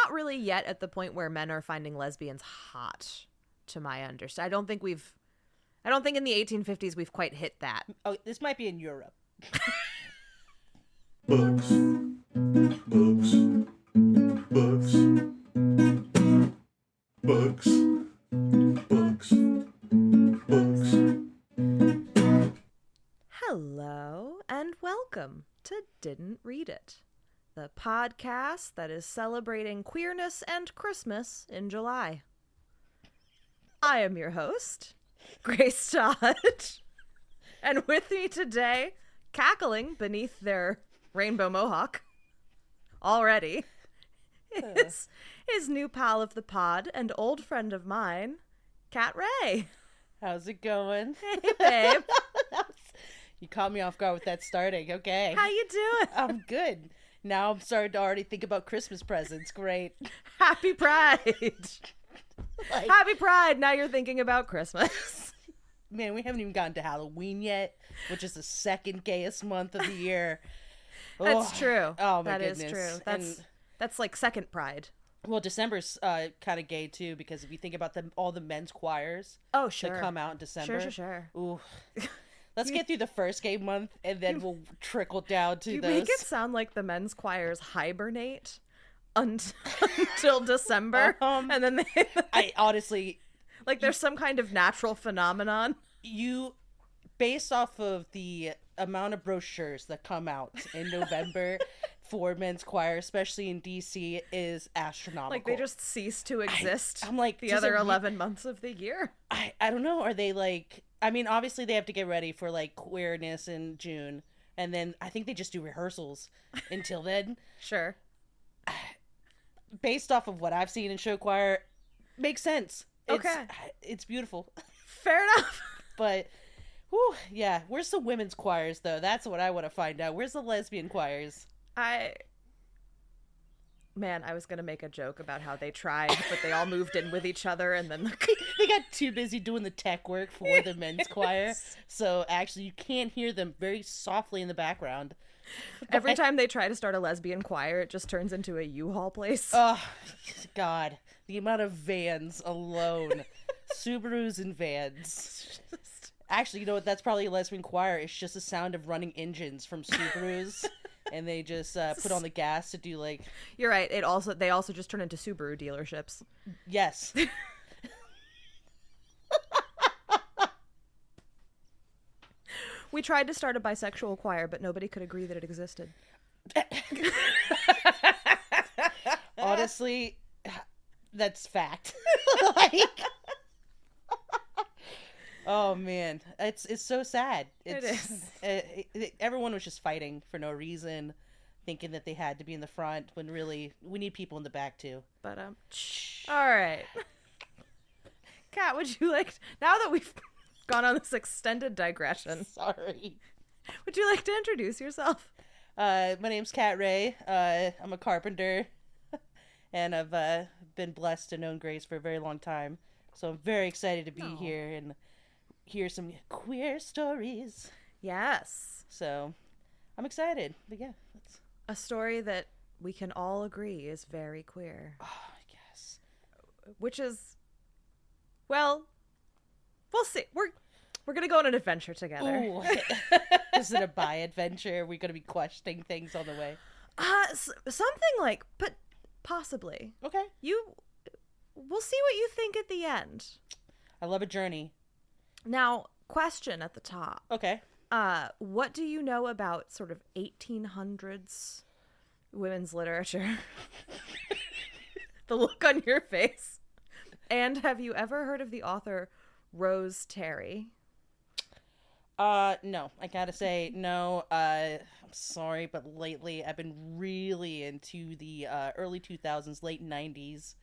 not really yet at the point where men are finding lesbians hot, to my understanding. I don't think in the 1850s we've quite hit that. Oh, this might be in Europe. Books. Books. Books. Books. Books. Books. Hello and welcome to Didn't Read It, the podcast that is celebrating queerness and Christmas in July. I am your host, Grace Todd, and with me today, cackling beneath their rainbow mohawk already, is his new pal of the pod and old friend of mine, Kat Ray. How's it going? Hey, babe. You caught me off guard with that starting. Okay. How you doing? I'm good. Now I'm starting to already think about Christmas presents. Great. Happy Pride. Happy Pride. Now you're thinking about Christmas. Man, we haven't even gotten to Halloween yet, which is the second gayest month of the year. That's true. Oh, my That goodness. is true. That's like second Pride. Well, December's kind of gay, too, because if you think about all the men's choirs Oh, sure. that come out in December. Sure. Ooh. Let's get through the first gay month, and then we'll trickle down to You those. make it sound like the men's choirs hibernate until December, and then they I honestly... like there's some kind of natural phenomenon. Based off of the amount of brochures that come out in November for men's choir, especially in DC, is astronomical. Like they just cease to exist. I'm like, the does other it 11 months of the year. I don't know. Are they like... I mean, obviously they have to get ready for like queerness in June, and then I think they just do rehearsals until then. Sure. Based off of what I've seen in show choir, makes sense. Okay. It's beautiful. Fair enough. But, whew, yeah. Where's the women's choirs, though? That's what I want to find out. Where's the lesbian choirs? Man, I was going to make a joke about how they tried, but they all moved in with each other, and then They got too busy doing the tech work for the men's choir, so actually you can't hear them very softly in the background. Every time they try to start a lesbian choir, it just turns into a U-Haul place. Oh, God. The amount of vans alone. Subarus and vans. Actually, you know what? That's probably a lesbian choir. It's just the sound of running engines from Subarus. And they just put on the gas to do like... You're right. They also just turn into Subaru dealerships. Yes. We tried to start a bisexual choir, but nobody could agree that it existed. Honestly, that's fact. Like... Oh man, it's so sad. It is. Everyone was just fighting for no reason, thinking that they had to be in the front when really we need people in the back too. But all right, Kat, would you like, now that we've gone on this extended digression? Sorry. Would you like to introduce yourself? My name's Kat Ray. I'm a carpenter, and I've been blessed to know Grace for a very long time. So I'm very excited to be here and hear some queer stories. Yes. So I'm excited. But yeah, that's a story that we can all agree is very queer. Oh, I guess. Which is, well, we'll see. We're gonna go on an adventure together. Ooh. Is it a bi adventure? Are we gonna be questioning things on the way? Something like, but possibly. Okay. We'll see what you think at the end. I love a journey. Now, question at the top. Okay. What do you know about sort of 1800s women's literature? The look on your face. And have you ever heard of the author Rose Terry? No. I gotta say, no. I'm sorry, but lately I've been really into the early 2000s, late 90s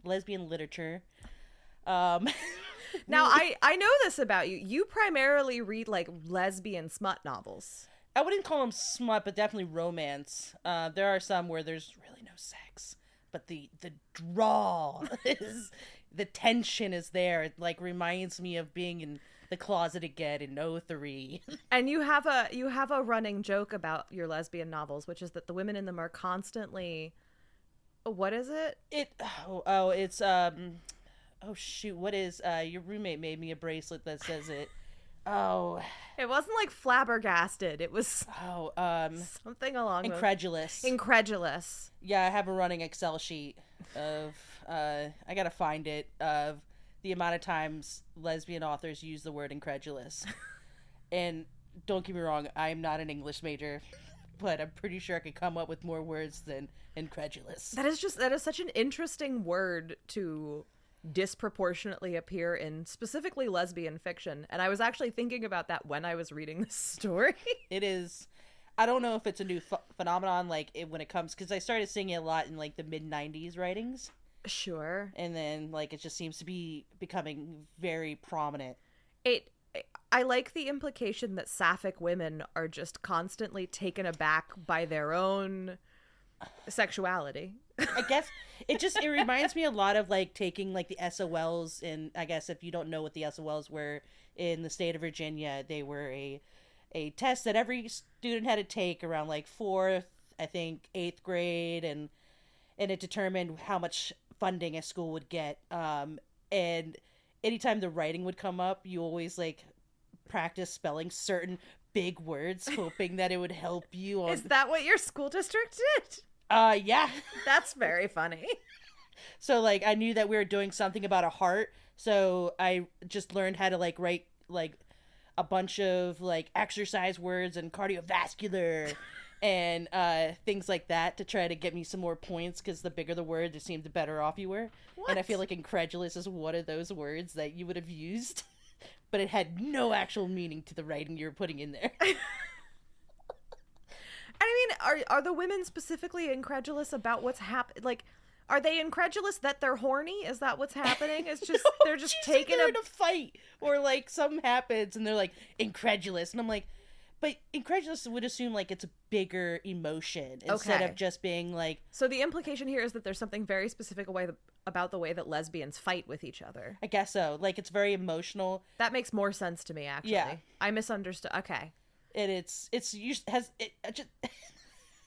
lesbian literature. Now, I know this about you. You primarily read, like, lesbian smut novels. I wouldn't call them smut, but definitely romance. There are some where there's really no sex, but the draw is... the tension is there. It, like, reminds me of being in the closet again in '03. And you have a running joke about your lesbian novels, which is that the women in them are constantly What is it? It's oh shoot, what is your roommate made me a bracelet that says it. Oh, It wasn't like flabbergasted. It was something along incredulous. Incredulous. Yeah, I have a running Excel sheet of I gotta find it, of the amount of times lesbian authors use the word incredulous. And don't get me wrong, I'm not an English major, but I'm pretty sure I could come up with more words than incredulous. That is such an interesting word to disproportionately appear in specifically lesbian fiction. And I was actually thinking about that when I was reading this story. It is. I don't know if it's a new phenomenon, like when it comes, because I started seeing it a lot in like the mid-90s writings. Sure. And then like it just seems to be becoming very prominent. I like the implication that sapphic women are just constantly taken aback by their own sexuality. I guess it reminds me a lot of like taking like the SOLs, and I guess if you don't know what the SOLs were in the state of Virginia, they were a test that every student had to take around like 4th, I think 8th grade, and it determined how much funding a school would get. And anytime the writing would come up, you always like practice spelling certain big words, hoping that it would help you on. Is that what your school district did? Yeah. That's very funny. So like I knew that we were doing something about a heart, so I just learned how to like write like a bunch of like exercise words and cardiovascular and things like that to try to get me some more points, because the bigger the word, it seemed the better off you were. What? And I feel like incredulous is one of those words that you would have used, but it had no actual meaning to the writing you were putting in there. I mean, are the women specifically incredulous about what's happened? Like, are they incredulous that they're horny? Is that what's happening? It's just they're just taking in a fight, or like something happens and they're like incredulous, and I'm like, but incredulous would assume like it's a bigger emotion instead of just being like. So the implication here is that there's something very specific about the way that lesbians fight with each other. I guess so. Like it's very emotional. That makes more sense to me, actually. Yeah. I misunderstood. Okay. And I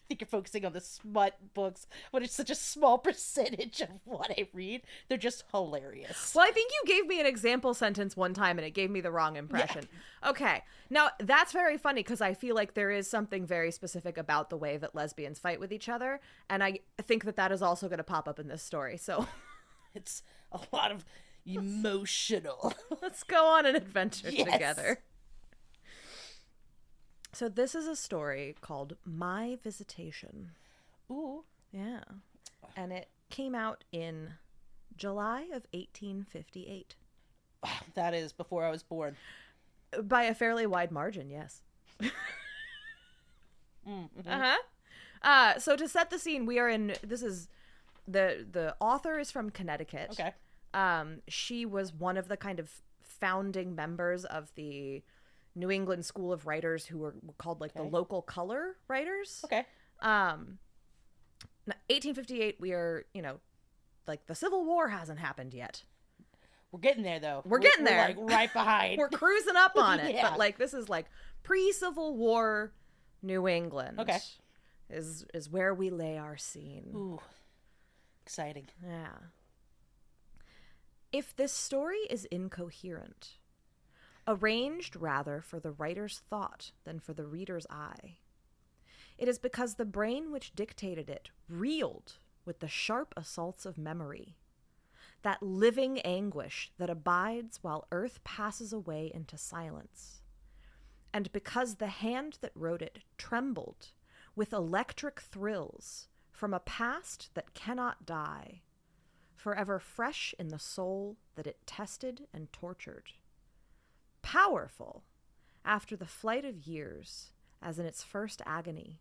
think you're focusing on the smut books, but it's such a small percentage of what I read. They're just hilarious. Well, I think you gave me an example sentence one time and it gave me the wrong impression. Yeah. Okay. Now, that's very funny because I feel like there is something very specific about the way that lesbians fight with each other. And I think that is also going to pop up in this story. So it's a lot of emotional. Let's go on an adventure Yes. together. So this is a story called My Visitation. Ooh. Yeah. And it came out in July of 1858. That is before I was born. By a fairly wide margin, yes. Mm-hmm. So to set the scene, this is the author is from Connecticut. Okay. She was one of the kind of founding members of the New England School of Writers, who were called like the local color writers. Okay. 1858, we are, like the Civil War hasn't happened yet. We're getting there though. We're getting there. Like right behind. We're cruising up on it. Yeah. But like this is like pre-Civil War New England. Okay. Is where we lay our scene. Ooh. Exciting. Yeah. If this story is incoherent, arranged rather for the writer's thought than for the reader's eye, it is because the brain which dictated it reeled with the sharp assaults of memory, that living anguish that abides while earth passes away into silence, and because the hand that wrote it trembled with electric thrills from a past that cannot die, forever fresh in the soul that it tested and tortured, powerful after the flight of years as in its first agony,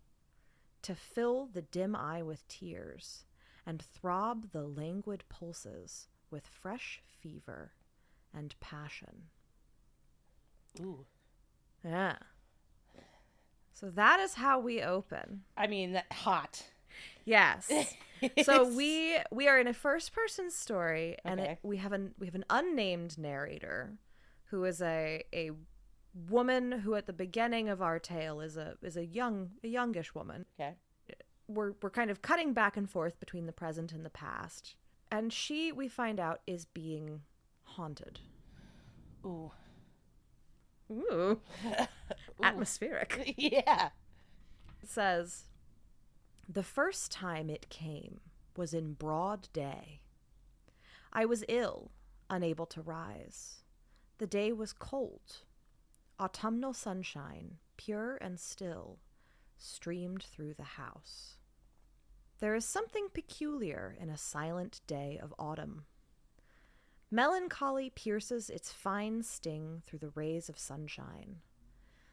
to fill the dim eye with tears and throb the languid pulses with fresh fever and passion. Ooh. Yeah. So that is how we open. I mean, that hot. Yes. So we are in a first-person story, and Okay. we have an unnamed narrator, who is a woman who at the beginning of our tale is a youngish woman. Okay. we're kind of cutting back and forth between the present and the past. And she, we find out, is being haunted. Ooh. Ooh. Atmospheric. Yeah. It says, "The first time it came was in broad day. I was ill, unable to rise. The day was cold. Autumnal sunshine, pure and still, streamed through the house. There is something peculiar in a silent day of autumn. Melancholy pierces its fine sting through the rays of sunshine.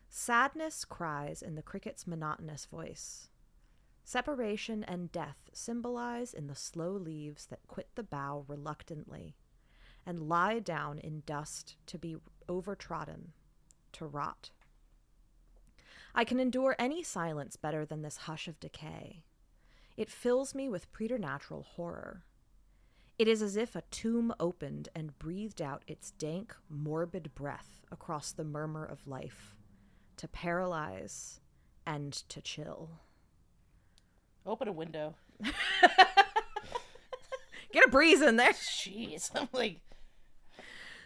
Sadness cries in the cricket's monotonous voice. Separation and death symbolize in the slow leaves that quit the bough reluctantly and lie down in dust to be overtrodden, to rot. I can endure any silence better than this hush of decay. It fills me with preternatural horror. It is as if a tomb opened and breathed out its dank, morbid breath across the murmur of life, to paralyze and to chill." Open a window. Get a breeze in there. Jeez. I'm like...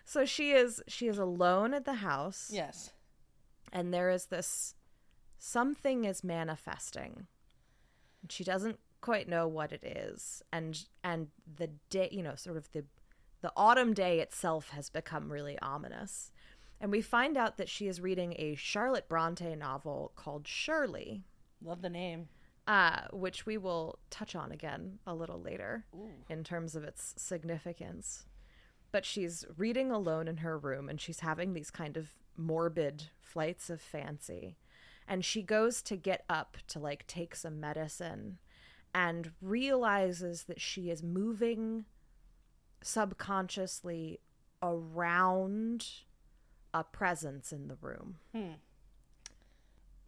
So she is alone at the house. Yes. And there is this something is manifesting. She doesn't quite know what it is. And the day, sort of the autumn day itself has become really ominous. And we find out that she is reading a Charlotte Bronte novel called Shirley. Love the name. Which we will touch on again a little later. Ooh. In terms of its significance. But she's reading alone in her room, and she's having these kind of morbid flights of fancy. And she goes to get up to, take some medicine and realizes that she is moving subconsciously around a presence in the room.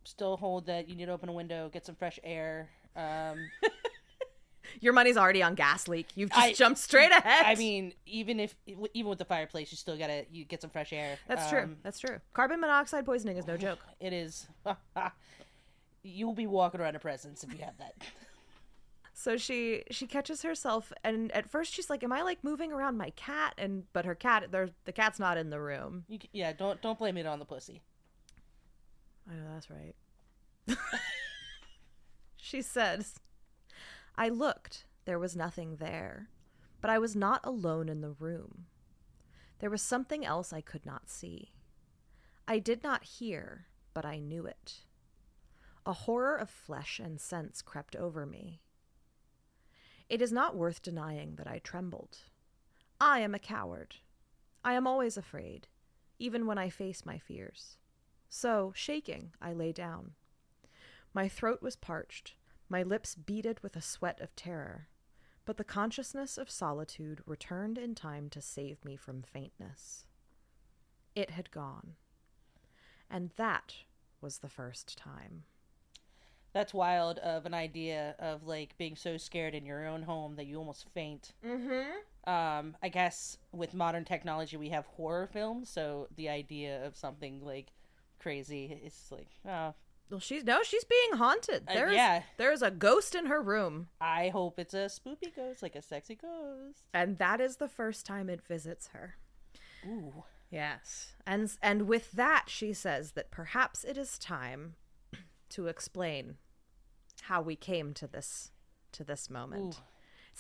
Still hold that you need to open a window, get some fresh air. Your money's already on gas leak. You've just jumped straight ahead. I mean, even with the fireplace, you still you get some fresh air. That's true. That's true. Carbon monoxide poisoning is no joke. It is. You'll be walking around a presence if you have that. So she catches herself, and at first she's like, "Am I moving around my cat?" But her cat, the cat's not in the room. Don't blame it on the pussy. I know, that's right. She says, "I looked. There was nothing there. But I was not alone in the room. There was something else I could not see. I did not hear, but I knew it. A horror of flesh and sense crept over me. It is not worth denying that I trembled. I am a coward. I am always afraid, even when I face my fears. So, shaking, I lay down. My throat was parched, my lips beaded with a sweat of terror, but the consciousness of solitude returned in time to save me from faintness. It had gone. And that was the first time." That's wild of an idea of being so scared in your own home that you almost faint. Mm-hmm. I guess with modern technology we have horror films, so the idea of something crazy is oh. Well, she's being haunted. There's a ghost in her room. I hope it's a spoopy ghost, a sexy ghost. And that is the first time it visits her. Ooh. Yes. And with that, she says that perhaps it is time to explain how we came to this moment.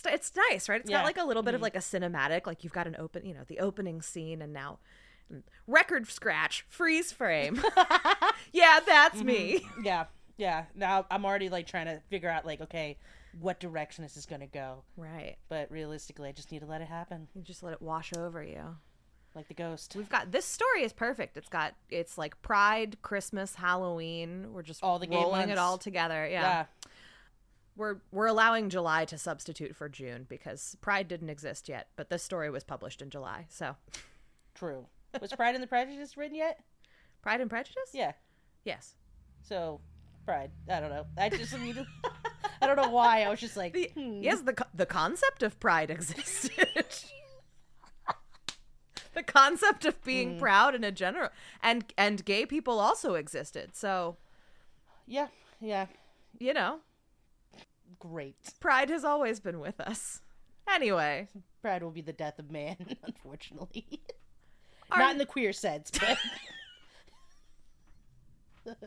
It's nice, right? It's got a little bit of a cinematic, you've got an the opening scene, and now record scratch, freeze frame. Yeah, that's me. Yeah. Now I'm already trying to figure out okay, what direction this is going to go. Right. But realistically, I just need to let it happen. You just let it wash over you. Like the ghost. We've got, this story is perfect. It's Pride, Christmas, Halloween. We're just all the rolling it all together. Yeah. We're allowing July to substitute for June because Pride didn't exist yet, but this story was published in July. So true. Was Pride and the Prejudice written yet? Pride and Prejudice? Yeah. Yes. So Pride. I don't know. I just I don't know why. I was just Yes, the concept of pride existed. The concept of being proud in a general, and gay people also existed. So yeah. Great. Pride has always been with us. Anyway. Pride will be the death of man, unfortunately. Our- Not in the queer sense, but...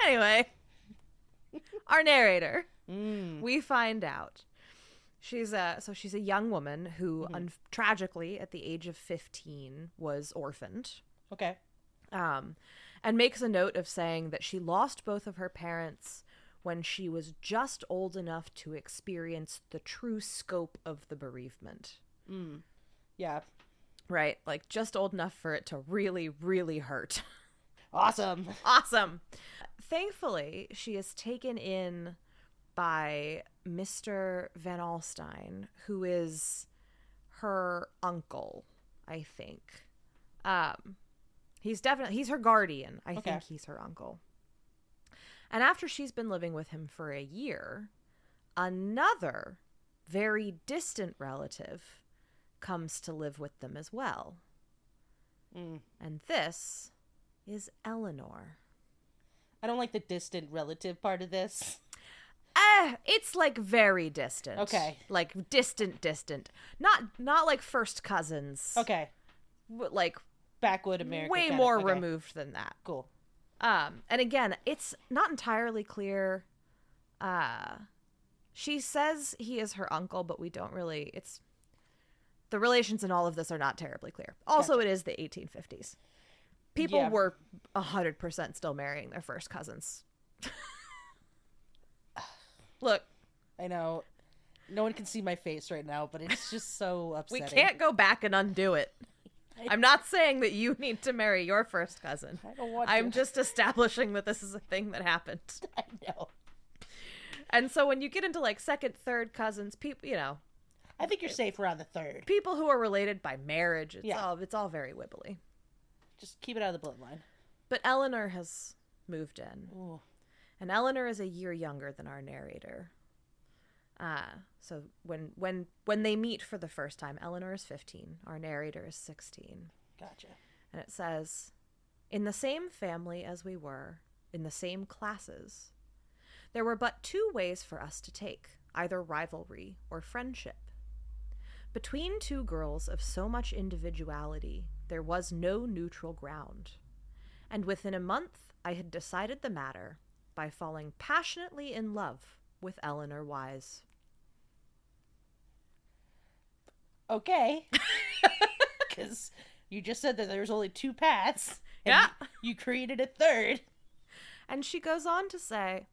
Anyway. Our narrator. We find out. She's a young woman who, tragically, at the age of 15, was orphaned. Okay. And makes a note of saying that she lost both of her parents when she was just old enough to experience the true scope of the bereavement. Yeah. Right? Like, just old enough for it to really, really hurt. Awesome. Awesome. Thankfully, she is taken in by Mr. Van Alstyne, who is her uncle, I think. He's her guardian. I think he's her uncle. And after she's been living with him for a year, another very distant relative comes to live with them as well. And this is Eleanor. I don't like the distant relative part of this. It's like very distant. Okay. Like distant. Not like first cousins. Okay. Like Backwood America. way more removed than that. Cool. And again, it's not entirely clear. She says he is her uncle, but we don't really, the relations in all of this are not terribly clear. Also, It is the 1850s. People were 100% still marrying their first cousins. Look. I know. No one can see my face right now, but it's just so upsetting. We can't go back and undo it. I'm not saying that you need to marry your first cousin. I don't want I'm to. just establishing that this is a thing that happened. I know. And so when you get into like second, third cousins, people, I think you're safe around the third. people who are related by marriage, it's all very wibbly. Just keep it out of the bloodline. But Eleanor has moved in. Ooh. And Eleanor is a year younger than our narrator. So when they meet for the first time, Eleanor is 15. Our narrator is 16. Gotcha. And it says, "In the same family as we were, in the same classes, there were but two ways for us to take, either rivalry or friendship. Between two girls of so much individuality, there was no neutral ground. And within a month, I had decided the matter by falling passionately in love with Eleanor Wise." Okay. Because you just said that there's only two paths. And Yeah. You created a third. And she goes on to say,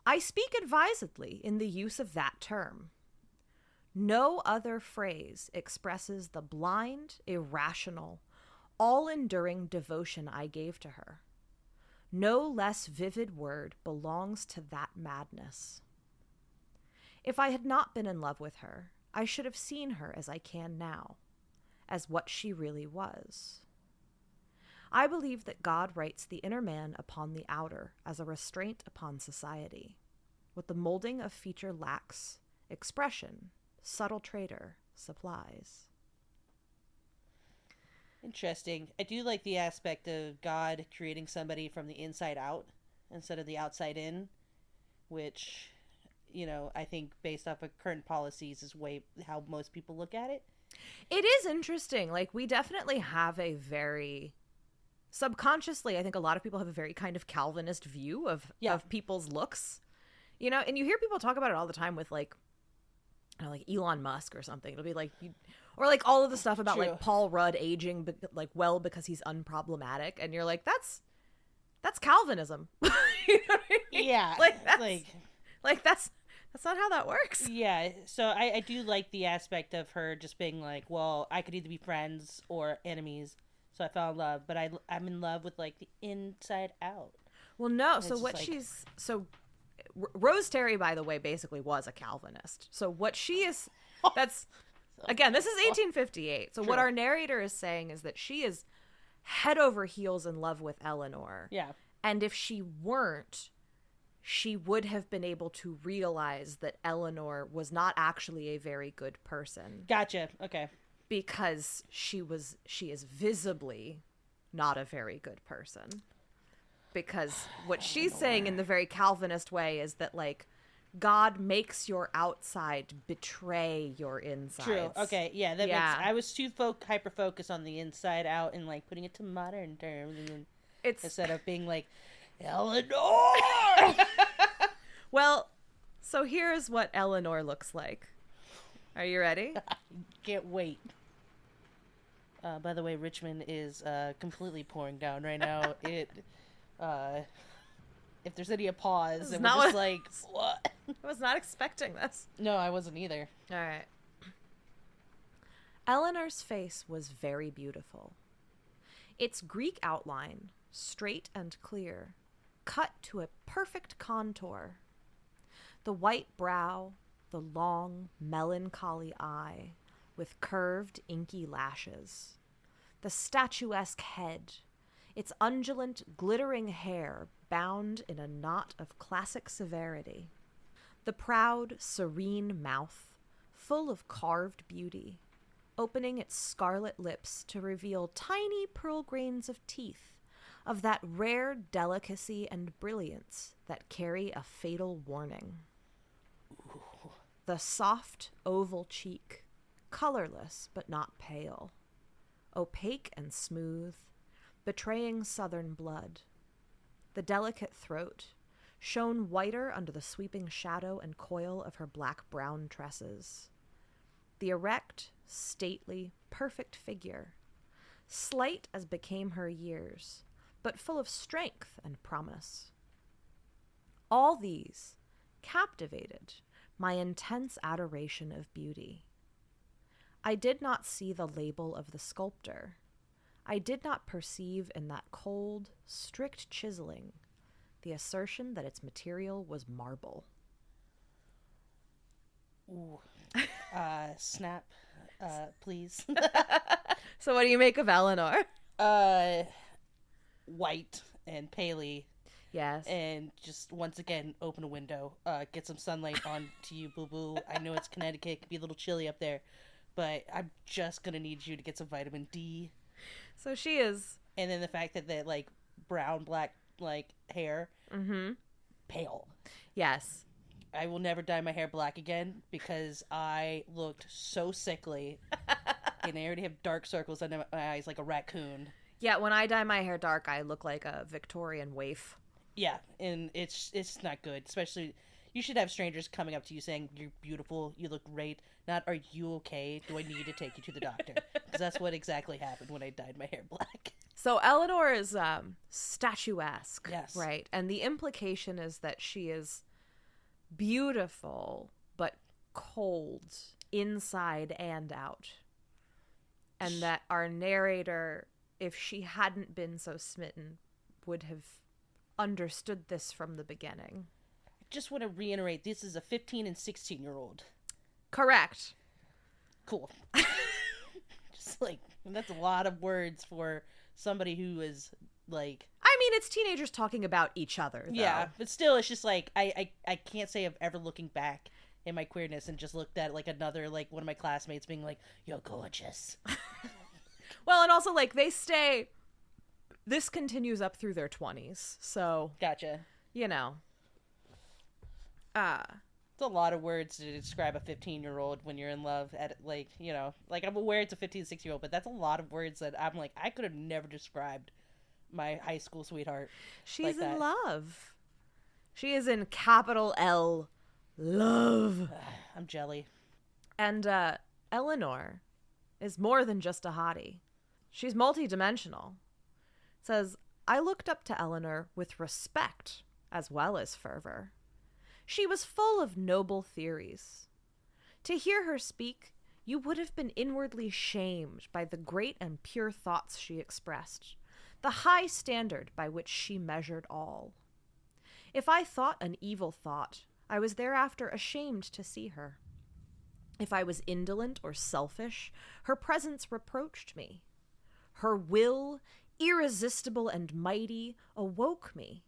"I speak advisedly in the use of that term. No other phrase expresses the blind, irrational, all-enduring devotion I gave to her. No less vivid word belongs to that madness. If I had not been in love with her, I should have seen her as I can now, as what she really was. I believe that God writes the inner man upon the outer as a restraint upon society. What the molding of feature lacks, expression, subtle traitor, supplies." Interesting. I do like the aspect of God creating somebody from the inside out instead of the outside in, which, I think based off of current policies is how most people look at it. It is interesting. Like, we definitely have a very subconsciously, I think a lot of people have a very kind of Calvinist view of people's looks, and you hear people talk about it all the time with like Elon Musk or something. It'll be like, or like all of the stuff about True. like Paul Rudd aging, but like, well, because he's unproblematic. And you're like, that's Calvinism. You know what I mean? Yeah. That's not how that works. Yeah, so I do like the aspect of her just being like, well, I could either be friends or enemies, so I fell in love, but I'm in love with like the inside out. Well, no. And So it's what just Rose Terry, by the way, basically was a Calvinist. So what she is, that's, again, this is 1858. So what True. our narrator is saying is that she is head over heels in love with Eleanor. Yeah. And if she weren't, she would have been able to realize that Eleanor was not actually a very good person. Gotcha. Okay. Because she is visibly not a very good person. Because what she's saying in the very Calvinist way is that, like, God makes your outside betray your insides. True. Okay. Yeah. That Yeah. makes. I was too hyper focused on the inside out and like putting it to modern terms, and then It's instead of being like Eleanor. well, so here's what Eleanor looks like. Are you ready? Can't wait. By the way, Richmond is completely pouring down right now. If there's any pause, and we're not just what- like, what? I was not expecting this. No, I wasn't either. All right. Eleanor's face was very beautiful. Its Greek outline, straight and clear, cut to a perfect contour. The white brow, the long, melancholy eye, with curved, inky lashes. The statuesque head, its undulant, glittering hair bound in a knot of classic severity. The proud, serene mouth, full of carved beauty, opening its scarlet lips to reveal tiny pearl grains of teeth, of that rare delicacy and brilliance that carry a fatal warning. Ooh. The soft, oval cheek, colorless but not pale, opaque and smooth, betraying southern blood. The delicate throat, shone whiter under the sweeping shadow and coil of her black-brown tresses. The erect, stately, perfect figure, slight as became her years, but full of strength and promise. All these captivated my intense adoration of beauty. I did not see the label of the sculptor. I did not perceive in that cold, strict chiseling the assertion that its material was marble. Ooh. Snap, please. So what do you make of Eleanor? White and paley. Yes. And just once again, open a window, get some sunlight on to you, boo-boo. I know it's Connecticut, it can be a little chilly up there, but I'm just gonna need you to get some vitamin D. So she is. And then the fact that the, like, brown, black, like, hair, pale. Yes. I will never dye my hair black again because I looked so sickly, and I already have dark circles under my eyes like a raccoon. Yeah, when I dye my hair dark, I look like a Victorian waif. Yeah, and it's not good. Especially, you should have strangers coming up to you saying, "You're beautiful, you look great." Not, "Are you okay? Do I need to take you to the doctor?" Because that's what exactly happened when I dyed my hair black. So Eleanor is statuesque, Yes. right? And the implication is that she is beautiful but cold inside and out. And that our narrator, if she hadn't been so smitten, would have understood this from the beginning. I just want to reiterate, this is a 15 and 16-year-old. Correct. Cool. Just like, that's a lot of words for somebody who is like... I mean, it's teenagers talking about each other, though. Yeah, but still, it's just like, I can't say I've ever looking back in my queerness and just looked at, like, another, like, one of my classmates being like, "You're gorgeous." Well, and also, like, this continues up through their 20s, so, Gotcha. you know. It's a lot of words to describe a 15-year-old when you're in love at, like, you know, like, I'm aware it's a 15, 16-year-old, but that's a lot of words that I'm like, I could have never described my high school sweetheart. She's like in that. love. She is in capital L, love. I'm jelly. And Eleanor is more than just a hottie. She's multidimensional. It says, I looked up to Eleanor with respect as well as fervor. She was full of noble theories. To hear her speak, you would have been inwardly shamed by the great and pure thoughts she expressed, the high standard by which she measured all. If I thought an evil thought, I was thereafter ashamed to see her. If I was indolent or selfish, her presence reproached me. Her will, irresistible and mighty, awoke me.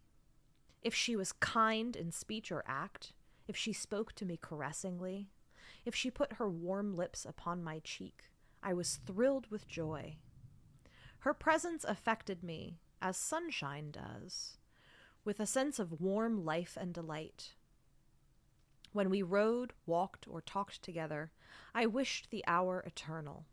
If she was kind in speech or act, if she spoke to me caressingly, if she put her warm lips upon my cheek, I was thrilled with joy. Her presence affected me as sunshine does, with a sense of warm life and delight. When we rode, walked, or talked together, I wished the hour eternal.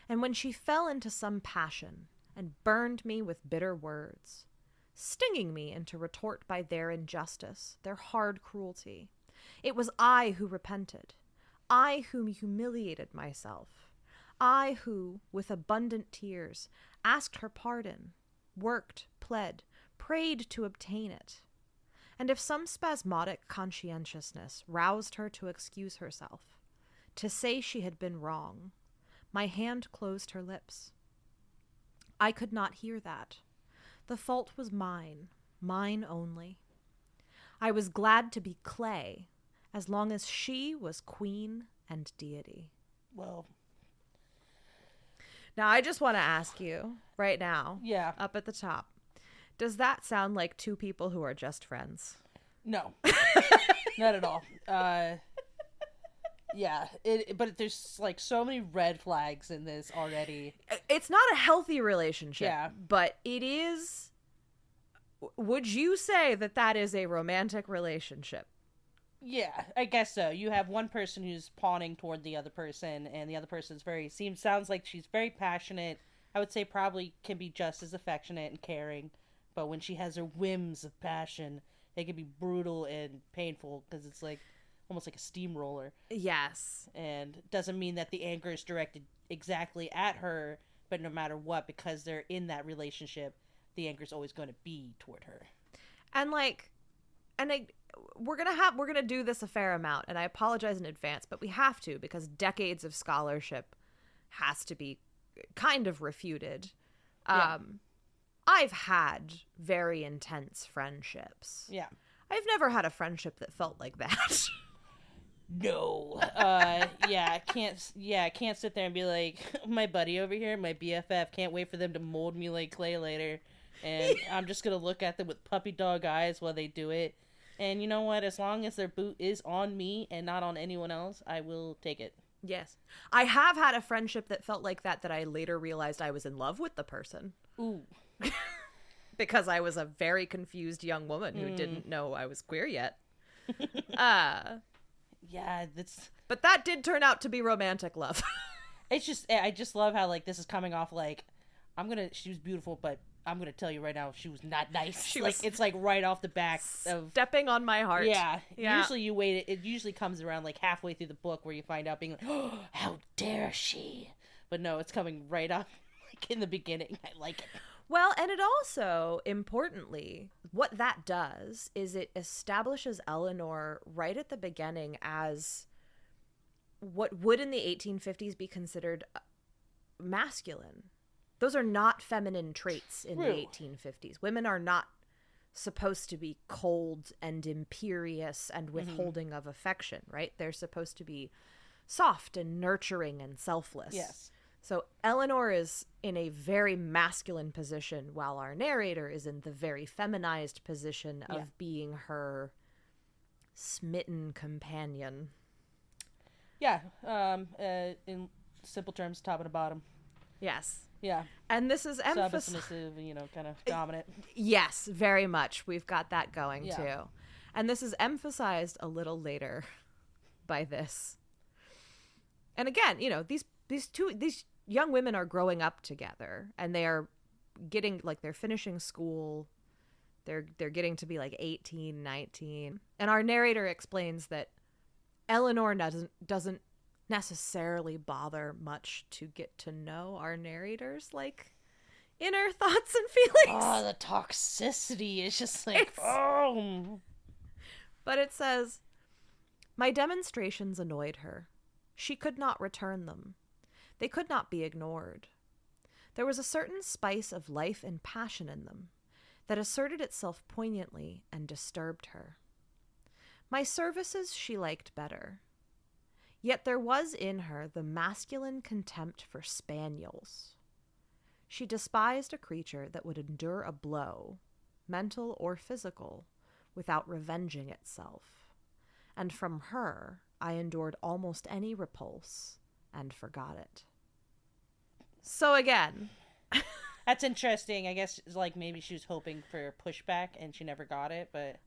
And when she fell into some passion and burned me with bitter words, stinging me into retort by their injustice, their hard cruelty, it was I who repented, I who humiliated myself, I who, with abundant tears, asked her pardon, worked, pled, prayed to obtain it. And if some spasmodic conscientiousness roused her to excuse herself, to say she had been wrong, my hand closed her lips. I could not hear that. The fault was mine only. I was glad to be clay, as long as she was queen and deity. Well, now I just want to ask you right now, yeah. up at the top, does that sound like two people who are just friends? No. Not at all. Yeah, but there's like so many red flags in this already. It's not a healthy relationship, Yeah. but it is. Would you say that that is a romantic relationship? Yeah, I guess so. You have one person who's pawning toward the other person, and the other person's sounds like she's very passionate. I would say probably can be just as affectionate and caring, but when she has her whims of passion, it can be brutal and painful because it's like almost like a steamroller. Yes. And it doesn't mean that the anger is directed exactly at her, but no matter what, because they're in that relationship, the anger is always going to be toward her. And we're gonna do this a fair amount, and I apologize in advance, but we have to, because decades of scholarship has to be kind of refuted. Yeah. I've had very intense friendships. Yeah. I've never had a friendship that felt like that. No. I can't sit there and be like, my buddy over here, my BFF, can't wait for them to mold me like clay later. And I'm just going to look at them with puppy dog eyes while they do it. And you know what? As long as their boot is on me and not on anyone else, I will take it. Yes. I have had a friendship that felt like that I later realized I was in love with the person. Ooh. Because I was a very confused young woman who didn't know I was queer yet. Yeah, that's... But that did turn out to be romantic love. It's just, I just love how, like, this is coming off like, she was beautiful, but I'm gonna tell you right now, she was not nice. It's like right off the back of... Stepping on my heart. Yeah. Usually you wait, it usually comes around like halfway through the book where you find out being like, oh, how dare she? But no, it's coming right up, like, in the beginning. I like it. Well, and it also, importantly, what that does is it establishes Eleanor right at the beginning as what would in the 1850s be considered masculine. Those are not feminine traits in the 1850s. Women are not supposed to be cold and imperious and withholding of affection, right? They're supposed to be soft and nurturing and selfless. Yes. So Eleanor is in a very masculine position, while our narrator is in the very feminized position of being her smitten companion. Yeah. In simple terms, top and a bottom. Yes. Yeah. And this is Submissive, kind of dominant. Yes, very much. We've got that going Yeah. too. And this is emphasized a little later by this. And again, these young women are growing up together, and they are getting, like, they're finishing school. They're getting to be like 18, 19. And our narrator explains that Eleanor doesn't necessarily bother much to get to know our narrator's, like, inner thoughts and feelings. Oh, the toxicity is just like, But it says, my demonstrations annoyed her. She could not return them. They could not be ignored. There was a certain spice of life and passion in them that asserted itself poignantly and disturbed her. My services she liked better. Yet there was in her the masculine contempt for spaniels. She despised a creature that would endure a blow, mental or physical, without revenging itself. And from her I endured almost any repulse and forgot it. So again... That's interesting. I guess, like, maybe she was hoping for pushback and she never got it, but...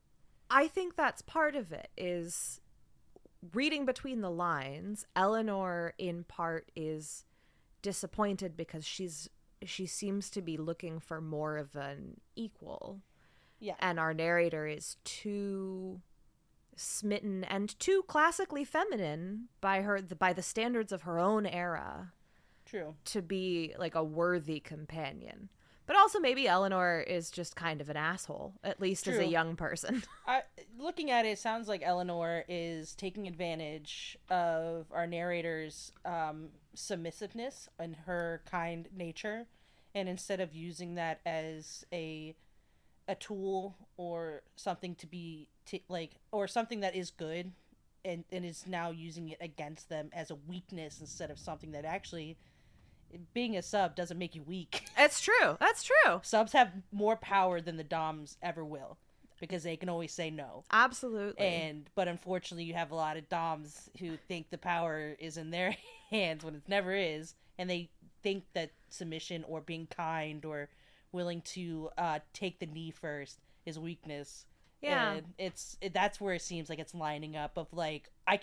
I think that's part of it, is reading between the lines, Eleanor in part is disappointed because she seems to be looking for more of an equal. Yeah. And our narrator is too smitten and too classically feminine by the standards of her own era. True. To be like a worthy companion. But also maybe Eleanor is just kind of an asshole, at least as a young person. Looking at it, it sounds like Eleanor is taking advantage of our narrator's submissiveness and her kind nature. And instead of using that as a tool or something to be or something that is good and is now using it against them as a weakness instead of something that actually... Being a sub doesn't make you weak. It's true. That's true. Subs have more power than the doms ever will because they can always say no. Absolutely. But unfortunately, you have a lot of doms who think the power is in their hands when it never is, and they think that submission or being kind or willing to take the knee first is weakness. Yeah. And that's where it seems like it's lining up of like, I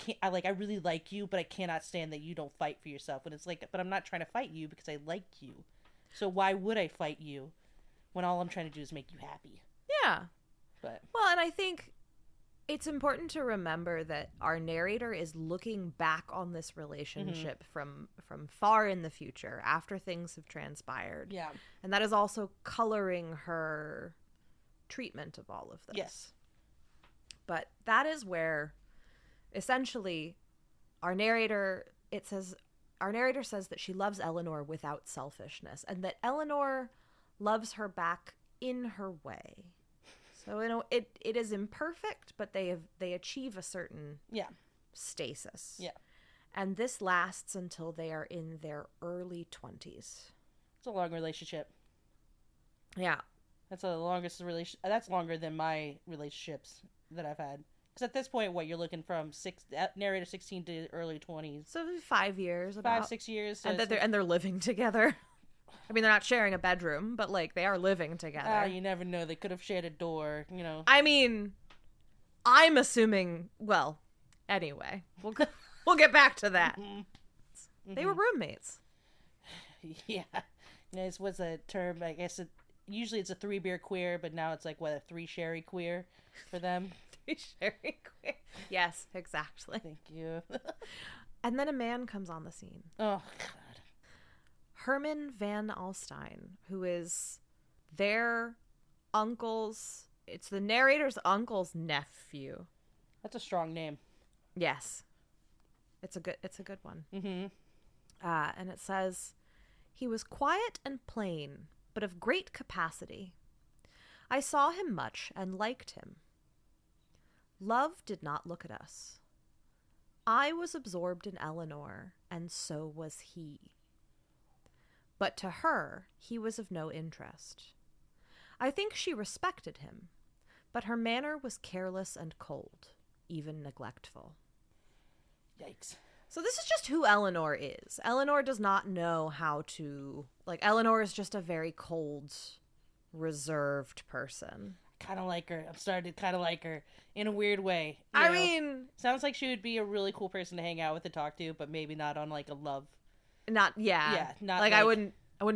really like you, but I cannot stand that you don't fight for yourself. And it's like, but I'm not trying to fight you because I like you. So why would I fight you when all I'm trying to do is make you happy? Yeah. But well, and I think it's important to remember that our narrator is looking back on this relationship from far in the future after things have transpired. Yeah. And that is also coloring her treatment of all of this. Yes. But that is where essentially our narrator says that she loves Eleanor without selfishness and that Eleanor loves her back in her way. So it is imperfect, but they achieve a certain stasis. Yeah. And this lasts until they are in their early 20s. It's a long relationship. Yeah. That's the longest relation. That's longer than my relationships that I've had. Because at this point, you're looking from narrator 16 to early 20s. So 5 years, about 5-6 years, so and they're living together. I mean, they're not sharing a bedroom, but like they are living together. You never know. They could have shared a door. You know. I mean, I'm assuming. Well, anyway, we'll get back to that. They were roommates. Yeah, this was a term. I guess usually it's a 3-beer queer, but now it's like a 3-sherry queer for them. 3-sherry queer. Yes, exactly. Thank you. And then a man comes on the scene. Oh God. Herman Van Alstyne, who is their uncle's. It's the narrator's uncle's nephew. That's a strong name. Yes, it's a good one. Mm-hmm. And it says, he was quiet and plain, but of great capacity. I saw him much and liked him. Love did not look at us. I was absorbed in Eleanor, and so was he. But to her, he was of no interest. I think she respected him, but her manner was careless and cold, even neglectful. Yikes. So this is just who Eleanor is. Eleanor does not know how to... Eleanor is just a very cold, reserved person. Kind of like her. I'm starting to kind of like her in a weird way. I mean... Sounds like she would be a really cool person to hang out with and talk to, but maybe not on a love... Not not I wouldn't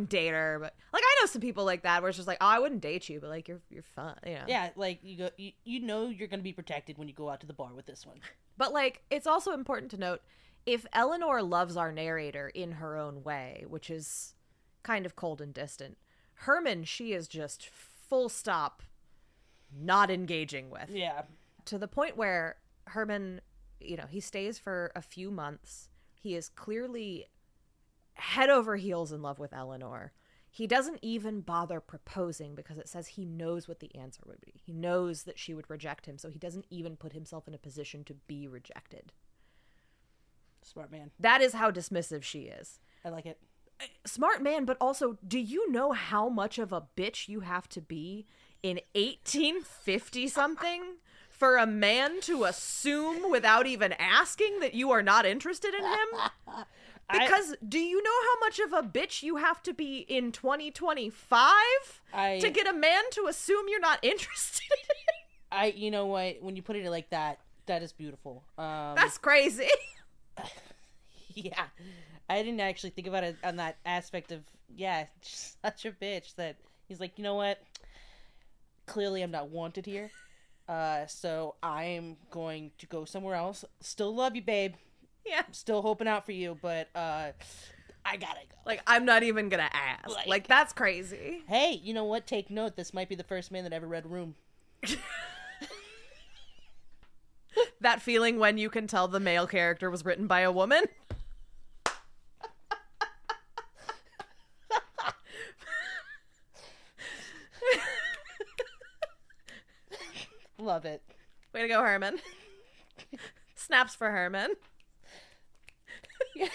date her, but I know some people like that where it's just I wouldn't date you, but you're fun, Yeah, you know you're gonna be protected when you go out to the bar with this one. But it's also important to note if Eleanor loves our narrator in her own way, which is kind of cold and distant, Herman she is just full stop not engaging with. Yeah. To the point where Herman, he stays for a few months. He is clearly head over heels in love with Eleanor. He doesn't even bother proposing because it says he knows what the answer would be. He knows that she would reject him, so he doesn't even put himself in a position to be rejected. Smart man. That is how dismissive she is. I like it. Smart man, but also, do you know how much of a bitch you have to be in 1850-something for a man to assume without even asking that you are not interested in him? Because do you know how much of a bitch you have to be in 2025 to get a man to assume you're not interested in him? You know what? When you put it like that, That is beautiful. That's crazy. Yeah. I didn't actually think about it on that aspect of, such a bitch that he's like, you know what? Clearly I'm not wanted here. So I'm going to go somewhere else. Still love you, babe. Yeah. Still hoping out for you, but I gotta go. Like, I'm not even gonna ask. Like, that's crazy. Hey, you know what? Take note. This might be the first man that ever read Room. That feeling when you can tell the male character was written by a woman. Love it. Way to go, Herman. Snaps for Herman. Yeah.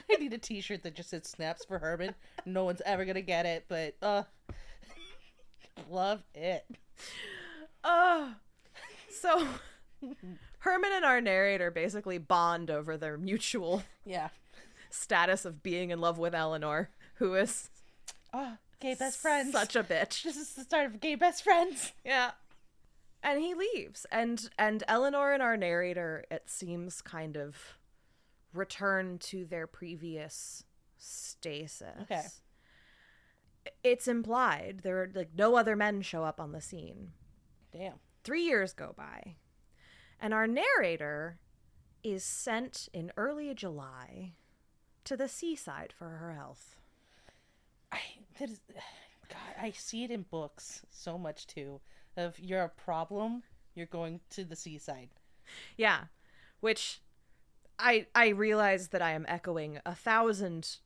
I need a t-shirt that just said snaps for Herman. No one's ever gonna get it, but love it. So Herman and our narrator basically bond over their mutual status of being in love with Eleanor, who is gay best friends. Such a bitch. This is the start of gay best friends. Yeah. And he leaves, and Eleanor and our narrator, it seems, kind of return to their previous stasis. Okay. It's implied there are like no other men show up on the scene. Damn. 3 years go by, and our narrator is sent in early July to the seaside for her health. I see it in books so much too. If you're a problem, you're going to the seaside. Yeah, which I realize that I am echoing 1,000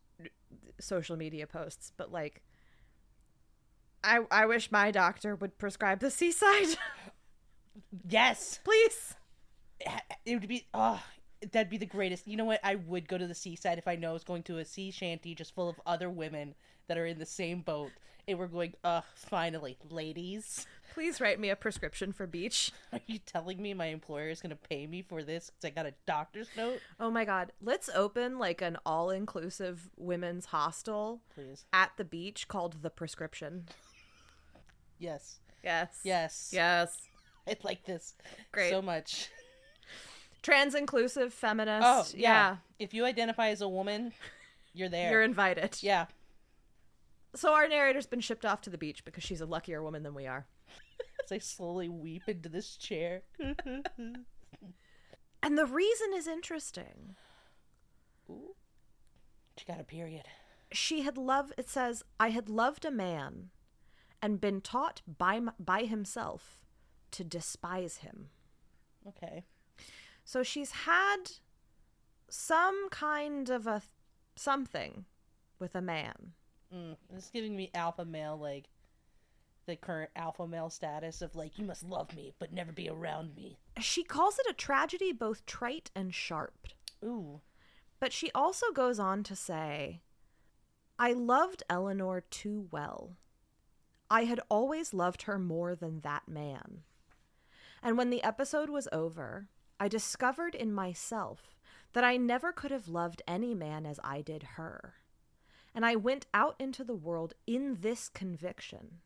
social media posts, but like, I wish my doctor would prescribe the seaside. Yes, please. It would be that'd be the greatest. You know what? I would go to the seaside if I know I was going to a sea shanty just full of other women that are in the same boat. And we're going, finally, ladies. Please write me a prescription for beach. Are you telling me my employer is going to pay me for this because I got a doctor's note? Oh my God. Let's open like an all-inclusive women's hostel. Please. At the beach called The Prescription. Yes. Yes. Yes. Yes. I like this great so much. Trans-inclusive, feminist. Oh, yeah. If you identify as a woman, you're there. You're invited. Yeah. So our narrator's been shipped off to the beach because she's a luckier woman than we are. As I slowly weep into this chair. And the reason is interesting. Ooh. She got a period. It says, I had loved a man and been taught by himself to despise him. Okay. So she's had some kind of something with a man. It's giving me alpha male, like the current alpha male status of like, you must love me but never be around me. She calls it a tragedy both trite and sharp. Ooh. But she also goes on to say, I loved Eleanor too well. I had always loved her more than that man. And when the episode was over, I discovered in myself that I never could have loved any man as I did her. And I went out into the world in this conviction,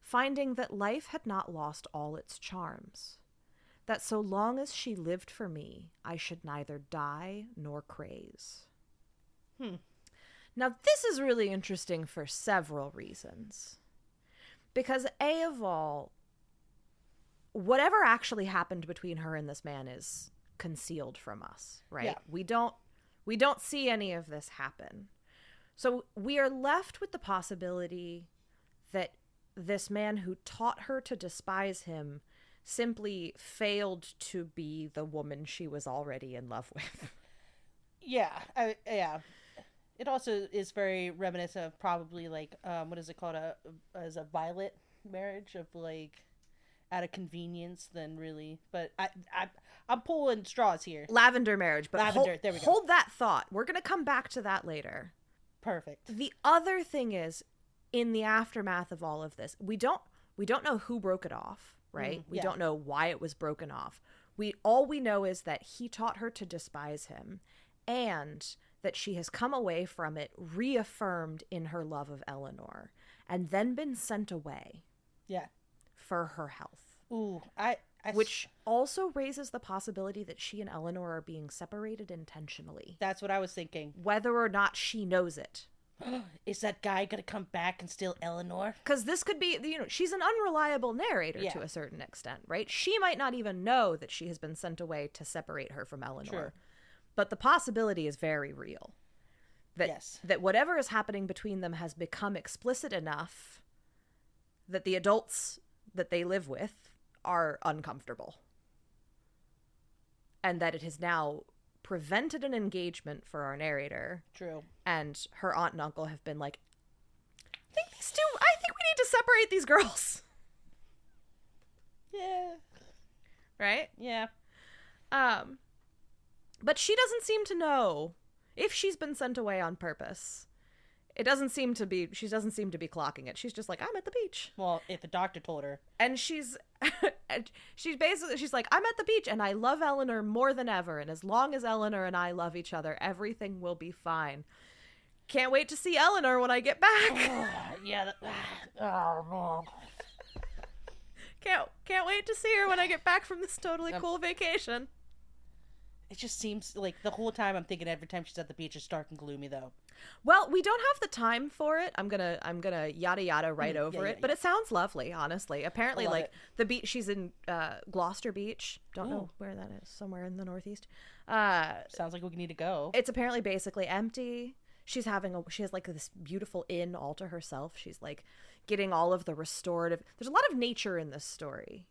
finding that life had not lost all its charms, that so long as she lived for me, I should neither die nor craze. Now, this is really interesting for several reasons. Because, A of all, whatever actually happened between her and this man is concealed from us, right? Yeah. We don't see any of this happen. So we are left with the possibility that this man who taught her to despise him simply failed to be the woman she was already in love with. Yeah. Yeah. It also is very reminiscent of probably like, what is it called? As a violet marriage of like out of convenience than really, but I'm pulling straws here. Lavender marriage, but Lavender, there we go. Hold that thought. We're going to come back to that later. Perfect. The other thing is, in the aftermath of all of this, we don't know who broke it off, right? We don't know why it was broken off. All we know is that he taught her to despise him, and that she has come away from it reaffirmed in her love of Eleanor, and then been sent away. Yeah. For her health. Ooh, I which also raises the possibility that she and Eleanor are being separated intentionally, That's what I was thinking. whether or not she knows it. Is that guy gonna come back and steal Eleanor? Because this could be, she's an unreliable narrator Yeah. to a certain extent, right? She might not even know that she has been sent away to separate her from Eleanor. True. But the possibility is very real. That, Yes. that whatever is happening between them has become explicit enough that the adults that they live with are uncomfortable. And that it has now prevented an engagement for our narrator. True. And her aunt and uncle have been like, I think we need to separate these girls. Yeah. Right? Yeah. But she doesn't seem to know if she's been sent away on purpose. She doesn't seem to be clocking it. She's just like, I'm at the beach. Well, if the doctor told her. And she's like, I'm at the beach and I love Eleanor more than ever. And as long as Eleanor and I love each other, everything will be fine. Can't wait to see Eleanor when I get back. Yeah. Oh, man. Can't wait to see her when I get back from this totally cool vacation. It just seems like the whole time I'm thinking every time she's at the beach it's dark and gloomy, though. Well, we don't have the time for it. I'm gonna yada yada right over yeah, it, but it sounds lovely, honestly. Apparently, I love like it. the beach, she's in Gloucester Beach. Don't know Ooh. where that is. Somewhere in the Northeast. Sounds like we need to go. It's apparently basically empty. She has like this beautiful inn all to herself. She's like getting all of the restorative. There's a lot of nature in this story.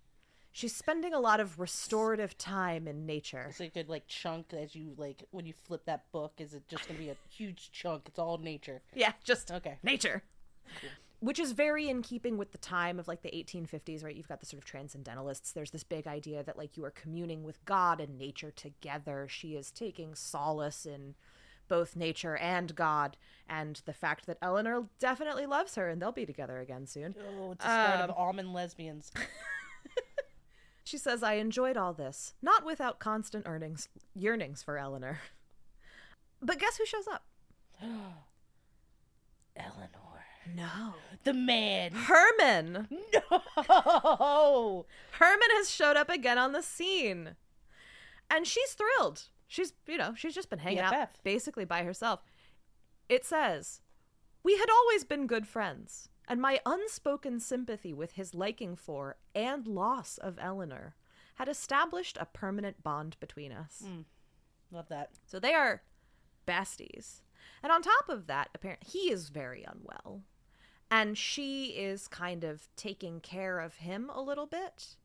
She's spending a lot of restorative time in nature. It's a good like chunk as you like when you flip that book. Is it just gonna be a huge chunk? It's all nature. Yeah, just Okay. nature. Which is very in keeping with the time of like the 1850s, right? You've got the sort of transcendentalists. There's this big idea that like you are communing with God and nature together. She is taking solace in both nature and God, and the fact that Eleanor definitely loves her and they'll be together again soon. Oh, it's a start of almond lesbians. She says, I enjoyed all this, not without constant yearnings for Eleanor. But guess who shows up? Eleanor. No. The man. Herman! No. Herman has showed up again on the scene. And she's thrilled. She's just been hanging out BFF. basically by herself. It says, we had always been good friends, and my unspoken sympathy with his liking for and loss of Eleanor had established a permanent bond between us. Love that. So they are besties. And on top of that, apparently he is very unwell. And she is kind of taking care of him a little bit.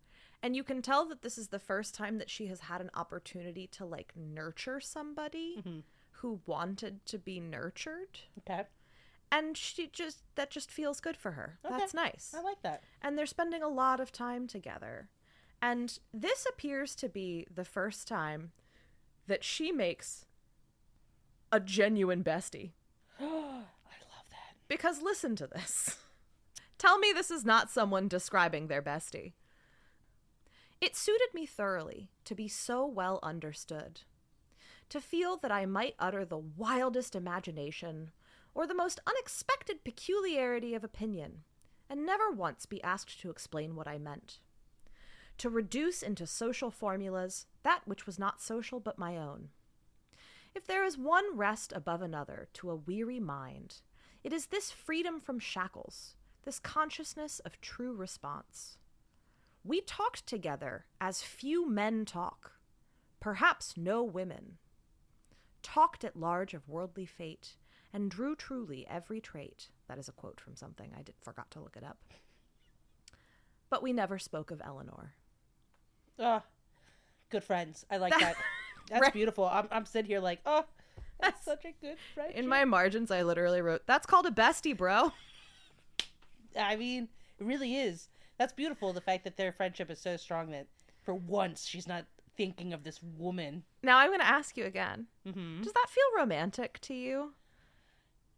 And you can tell that this is the first time that she has had an opportunity to like nurture somebody who wanted to be nurtured. Okay. And that just feels good for her. Okay. That's nice. I like that. And they're spending a lot of time together. And this appears to be the first time that she makes a genuine bestie. I love that. Because listen to this. Tell me this is not someone describing their bestie. It suited me thoroughly to be so well understood, to feel that I might utter the wildest imagination or the most unexpected peculiarity of opinion, and never once be asked to explain what I meant. To reduce into social formulas that which was not social but my own. If there is one rest above another to a weary mind, it is this freedom from shackles, this consciousness of true response. We talked together as few men talk, perhaps no women. Talked at large of worldly fate, and drew truly every trait. That is a quote from something. I forgot to look it up. But we never spoke of Eleanor. Good friends. I like that. That's Right. beautiful. I'm sitting here like, oh, that's such a good friendship. In my margins, I literally wrote, that's called a bestie, bro. I mean, it really is. That's beautiful. The fact that their friendship is so strong that for once she's not thinking of this woman. Now I'm going to ask you again. Mm-hmm. Does that feel romantic to you?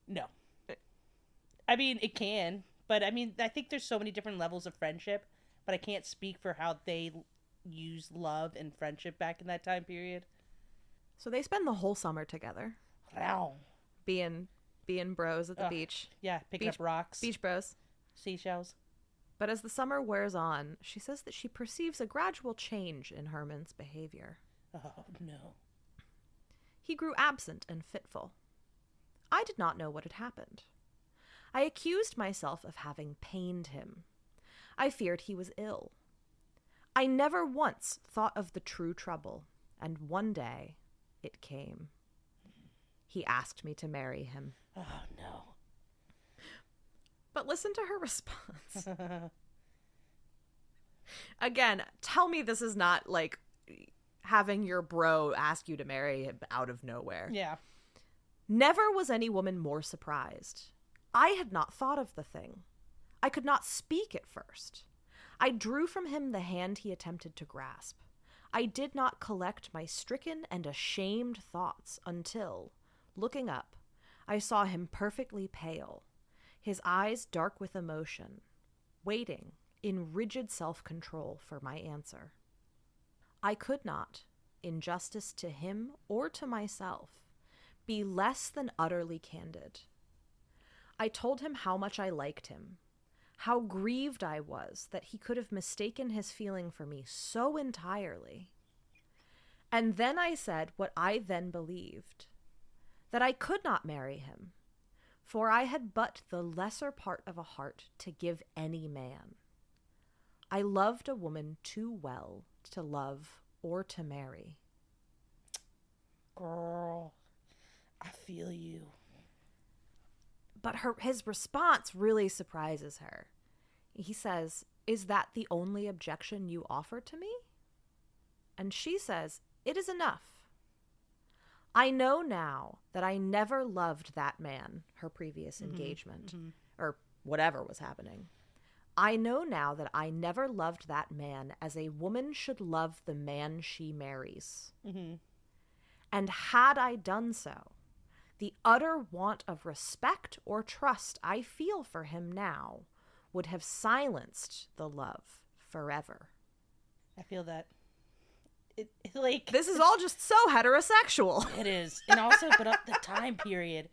No. I mean, it can. But I mean, I think there's so many different levels of friendship. But I can't speak for how they use love and friendship back in that time period. So they spend the whole summer together, Wow. being bros at the beach. Yeah, picking Beach- up rocks, Beach bros. seashells. But as the summer wears on, she says that she perceives a gradual change in Herman's behavior. Oh, no. He grew absent and fitful. I did not know what had happened. I accused myself of having pained him. I feared he was ill. I never once thought of the true trouble, and one day it came. He asked me to marry him. Oh, no. But listen to her response. Again, tell me this is not like having your bro ask you to marry him out of nowhere. Yeah. Never was any woman more surprised. I had not thought of the thing. I could not speak at first. I drew from him the hand he attempted to grasp. I did not collect my stricken and ashamed thoughts until, looking up, I saw him perfectly pale, his eyes dark with emotion, waiting in rigid self-control for my answer. I could not, in justice to him or to myself, be less than utterly candid. I told him how much I liked him, how grieved I was that he could have mistaken his feeling for me so entirely. And then I said what I then believed, that I could not marry him, for I had but the lesser part of a heart to give any man. I loved a woman too well to love or to marry. Girl, I feel you. But his response really surprises her. He says, "Is that the only objection you offer to me?" And she says, "It is enough. I know now that I never loved that man," her previous engagement, or whatever was happening. "I know now that I never loved that man as a woman should love the man she marries. And had I done so, the utter want of respect or trust I feel for him now would have silenced the love forever." I feel that. Like, this is all just so heterosexual. It is. And also, but the time period.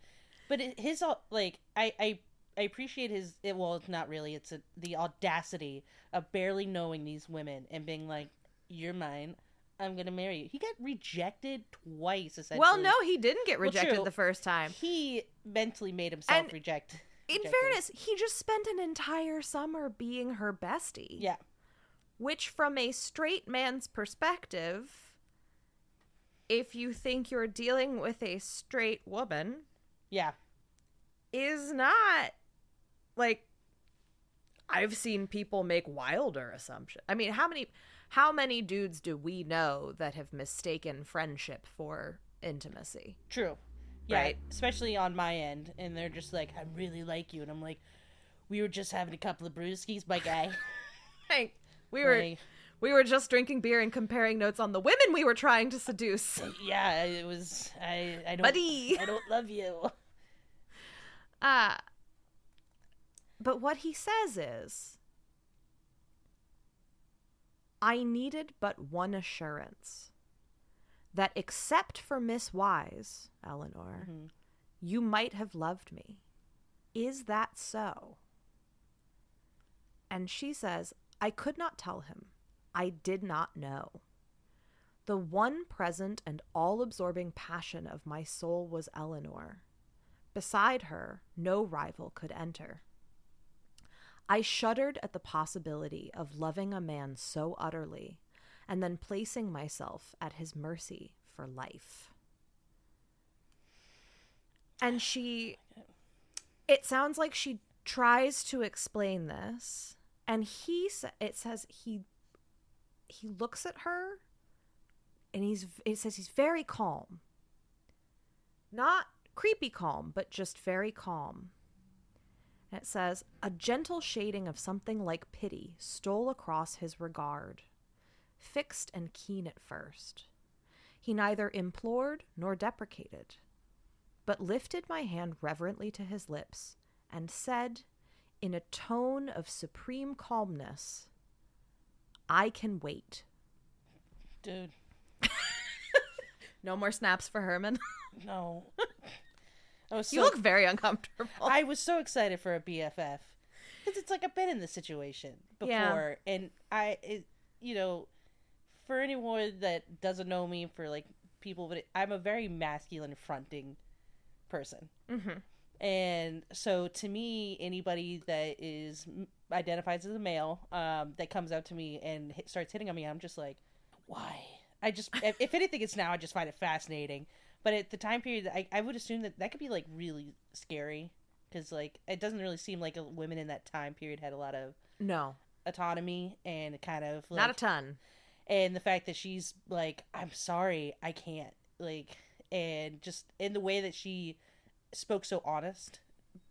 But his, like, I appreciate his, well, it's not really, it's the audacity of barely knowing these women and being like, "You're mine, I'm going to marry you." He got rejected twice, essentially. Well, no, he didn't get rejected true. the first time. He mentally made himself And rejected. In fairness, he just spent an entire summer being her bestie. Yeah. Which, from a straight man's perspective, if you think you're dealing with a straight woman, Yeah. is not, like, I've seen people make wilder assumptions. I mean, how many dudes do we know that have mistaken friendship for intimacy? True. Yeah, Right? especially on my end. And they're just like, "I really like you." And I'm like, "We were just having a couple of brewskis, my guy." Like, we were just drinking beer and comparing notes on the women we were trying to seduce. Yeah, it was, I don't, Buddy. I don't love you. But what he says is, "I needed but one assurance, that except for Miss Wise, Eleanor, you might have loved me. Is that so?" And she says, "I could not tell him. I did not know. The one present and all-absorbing passion of my soul was Eleanor. Beside her, no rival could enter. I shuddered at the possibility of loving a man so utterly, and then placing myself at his mercy for life." And it sounds like she tries to explain this, and it says he looks at her, and it says he's very calm. Not creepy calm, but just very calm. And it says, "A gentle shading of something like pity stole across his regard, fixed and keen at first. He neither implored nor deprecated, but lifted my hand reverently to his lips and said, in a tone of supreme calmness, 'I can wait.'" Dude. No more snaps for Herman. No. You You look very uncomfortable. I was so excited for a BFF. Because it's like I've been in this situation before, Yeah. and for anyone that doesn't know me, for like people, but I'm a very masculine fronting person. Mm-hmm. And so to me, anybody that identifies as a male, that comes up to me and starts hitting on me, I'm just like, why? If anything, it's now I just find it fascinating. But at the time period, I would assume that could be like really scary, because like it doesn't really seem like women in that time period had a lot of No, autonomy and kind of like, not a ton. and the fact that she's like, I'm sorry, I can't, like, and just in the way that she spoke so honest,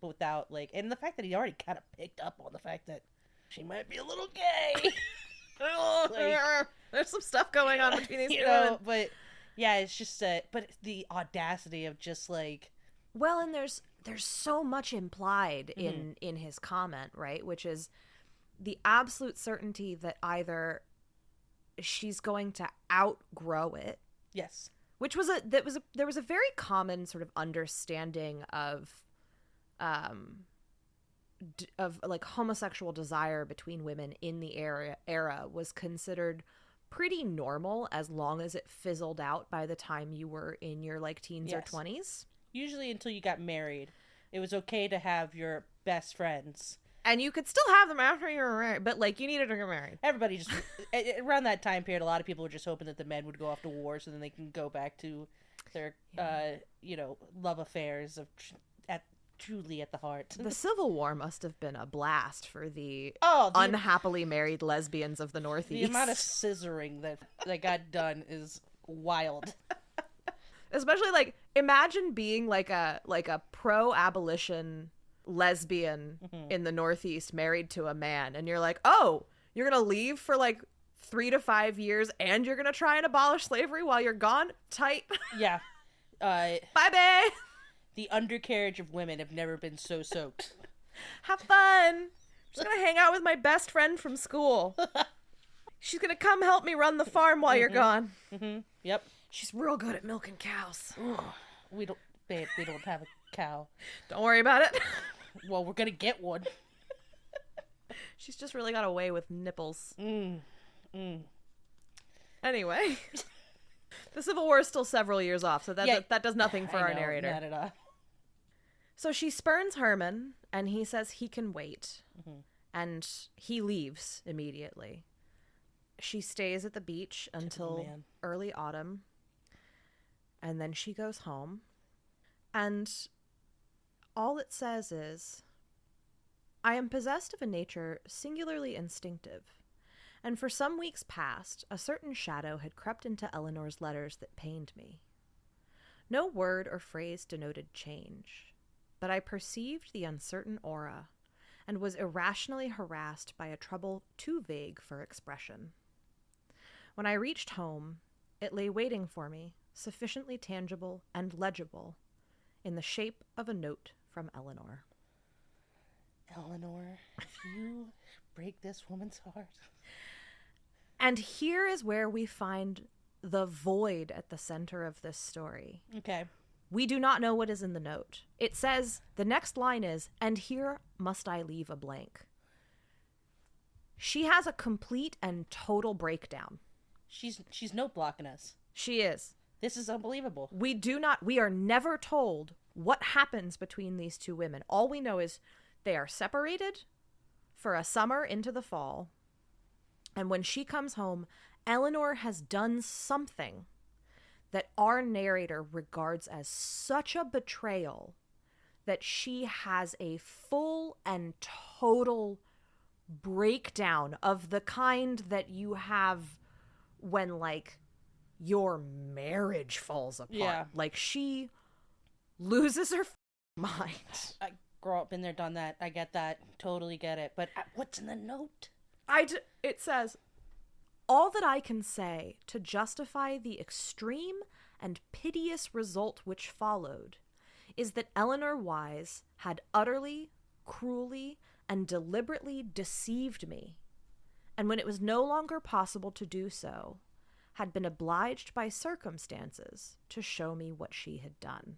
but without like, and the fact that he already kind of picked up on the fact that she might be a little gay. Like, there's some stuff going on between these two know, women. but yeah, it's just but the audacity of just like, Well, and there's so much implied in his comment, right? Which is the absolute certainty that either she's going to outgrow it, yes, which was there was a very common sort of understanding of like homosexual desire between women in the era was considered pretty normal as long as it fizzled out by the time you were in your like teens or Yes. 20s. usually until you got married, it was okay to have your best friends. And you could still have them after you were married, but like you needed to get married. Everybody just around that time period, a lot of people were just hoping that the men would go off to war so then they can go back to their love affairs truly at the heart. The Civil War must have been a blast for the Oh, unhappily married lesbians of the the Northeast. amount of scissoring that got done is wild. Especially like imagine being like a pro-abolition lesbian in the Northeast married to a man, and you're like, oh, you're gonna leave for like 3 to 5 years and you're gonna try and abolish slavery while you're gone? Tight. Yeah. Bye bye. The undercarriage of women have never been so soaked. Have fun. Just gonna hang out with my best friend from school. She's gonna come help me run the farm while you're gone. Yep. She's real good at milking cows. We don't have a cow. Don't worry about it. Well, we're gonna get one. She's just really got a way with nipples. Anyway, the Civil War is still several years off, so that does nothing for our narrator. Not at all. So she spurns Herman, and he says he can wait, and he leaves immediately. She stays at the beach until man. early autumn, and then she goes home, and all it says is, I am possessed of a nature singularly instinctive, and for some weeks past, a certain shadow had crept into Eleanor's letters that pained me. No word or phrase denoted change, but I perceived the uncertain aura, and was irrationally harassed by a trouble too vague for expression. When I reached home, it lay waiting for me, sufficiently tangible and legible, in the shape of a note from Eleanor. Eleanor, if you break this woman's heart. And here is where we find the void at the center of this story. Okay. We do not know what is in the note. It says, the next line is, and here must I leave a blank. She has a complete and total breakdown. She's note blocking us. She is. This is unbelievable. We are never told what happens between these two women. All we know is they are separated for a summer into the fall. And when she comes home, Eleanor has done something that our narrator regards as such a betrayal that she has a full and total breakdown of the kind that you have when, like, your marriage falls apart. Yeah. Like, she loses her mind. I grew up, been there, done that. I get that. Totally get it. But what's in the note? It says, all that I can say to justify the extreme and piteous result which followed is that Eleanor Wise had utterly, cruelly, and deliberately deceived me, and when it was no longer possible to do so, had been obliged by circumstances to show me what she had done.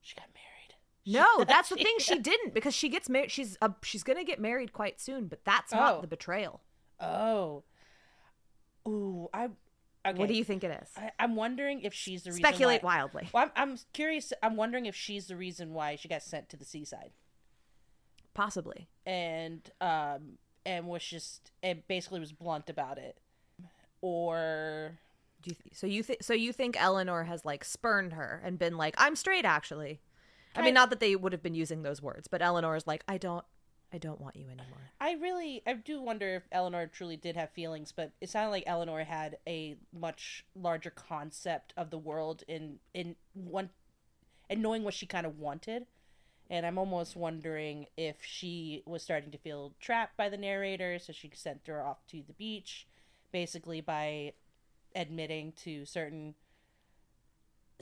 She got married. No, that's the thing. She didn't, because she gets married. She's gonna get married quite soon, but that's not the betrayal. Oh. Ooh, okay. What do you think it is? I'm wondering if she's the reason. Speculate wildly. Well, I'm curious. I'm wondering if she's the reason why she got sent to the seaside. Possibly. And was just, and basically was blunt about it, or so you think Eleanor has like spurned her and been like, I'm straight actually. I mean, not that they would have been using those words, but Eleanor is like, I don't want you anymore. I do wonder if Eleanor truly did have feelings, but it sounded like Eleanor had a much larger concept of the world in knowing what she kind of wanted. And I'm almost wondering if she was starting to feel trapped by the narrator, so she sent her off to the beach, basically by admitting to certain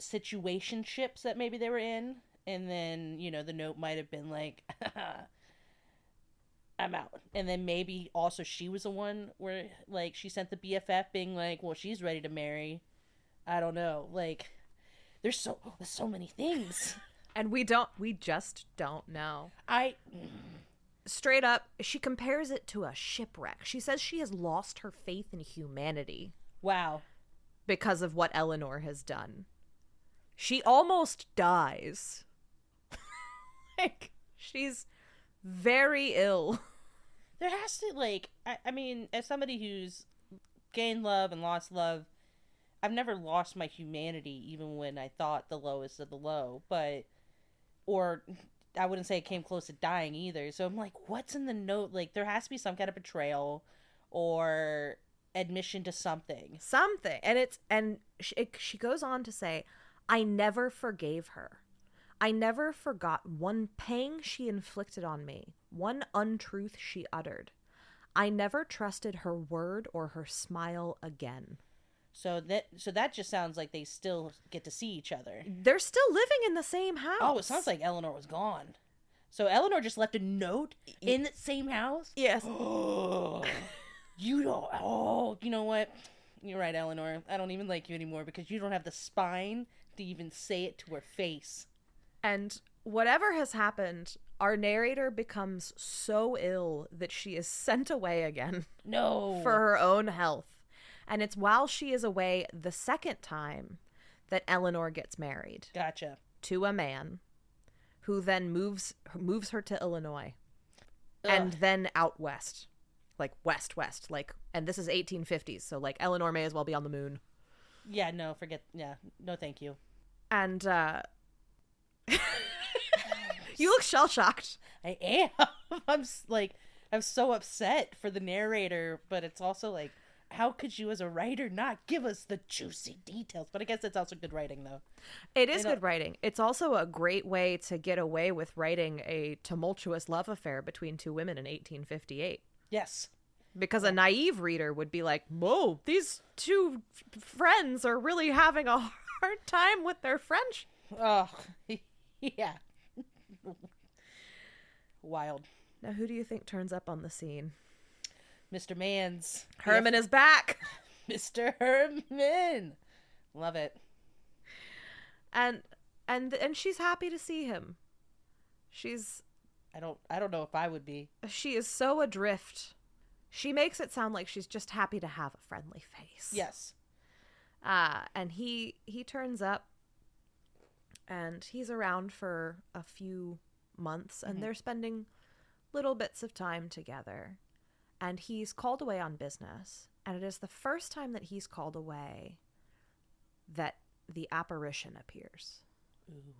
situationships that maybe they were in. And then, the note might have been like, I'm out. And then maybe also she was the one where, like, she sent the BFF being like, well, she's ready to marry. I don't know. Like, there's so many things. And we just don't know. Straight up, she compares it to a shipwreck. She says she has lost her faith in humanity. Wow. Because of what Eleanor has done. She almost dies. Like, she's very ill. There has to, like, I mean, as somebody who's gained love and lost love, I've never lost my humanity, even when I thought the lowest of the low, or I wouldn't say it came close to dying either. So I'm like, what's in the note? Like, there has to be some kind of betrayal or admission to something. And she goes on to say, I never forgave her. I never forgot one pang she inflicted on me, one untruth she uttered. I never trusted her word or her smile again. So that just sounds like they still get to see each other. They're still living in the same house. Oh, it sounds like Eleanor was gone. So Eleanor just left a note in the same house? Yes. You don't. Oh, you know what? You're right, Eleanor. I don't even like you anymore because you don't have the spine to even say it to her face. And whatever has happened, our narrator becomes so ill that she is sent away again. No. For her own health. And it's while she is away the second time that Eleanor gets married. Gotcha. To a man who then moves her to Illinois. Ugh. And then out west. Like west. Like, and this is 1850s, so like Eleanor may as well be on the moon. Yeah, no, no thank you. And you look shell-shocked. I am. I'm so upset for the narrator, but it's also like, how could you as a writer not give us the juicy details? But I guess it's also good writing, though. It is good writing. It's also a great way to get away with writing a tumultuous love affair between two women in 1858. Yes. Because a naive reader would be like, whoa, these two friends are really having a hard time with their friendship. Oh, yeah. Wild. Now, who do you think turns up on the scene? Mr. Mans. Herman is back. Mr. Herman. Love it. And she's happy to see him. I don't know if I would be. She is so adrift. She makes it sound like she's just happy to have a friendly face. Yes. And he turns up, and he's around for a few months, and they're spending little bits of time together. And he's called away on business, and it is the first time that he's called away that the apparition appears. Ooh.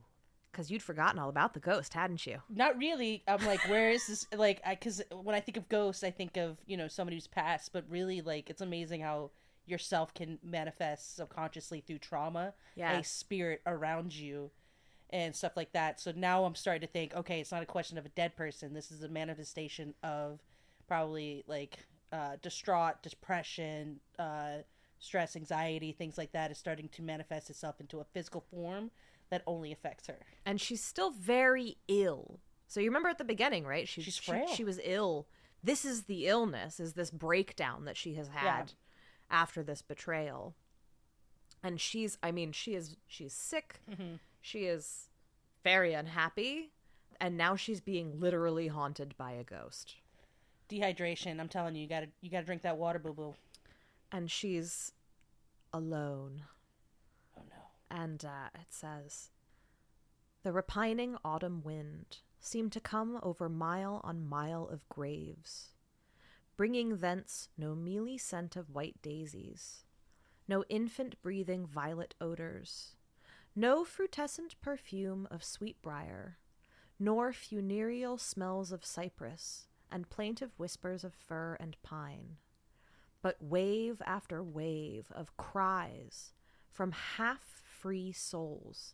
Because you'd forgotten all about the ghost, hadn't you? Not really. I'm like, where is this? Like, because when I think of ghosts, I think of, somebody who's passed. But really, like, it's amazing how yourself can manifest subconsciously through trauma. Yes. A spirit around you and stuff like that. So now I'm starting to think, okay, it's not a question of a dead person. This is a manifestation of probably, like, distraught, depression, stress, anxiety, things like that is starting to manifest itself into a physical form that only affects her. And she's still very ill. So you remember at the beginning, right? She's frail. She was ill. This is the illness, is this breakdown that she has had after this betrayal. And she's sick. Mm-hmm. She is very unhappy. And now she's being literally haunted by a ghost. Dehydration. I'm telling you, you gotta drink that water, boo-boo. And she's alone. Oh, no. And it says, "The repining autumn wind seemed to come over mile on mile of graves, bringing thence no mealy scent of white daisies, no infant-breathing violet odors, no frutescent perfume of sweetbriar, nor funereal smells of cypress and plaintive whispers of fir and pine, but wave after wave of cries from half-free souls,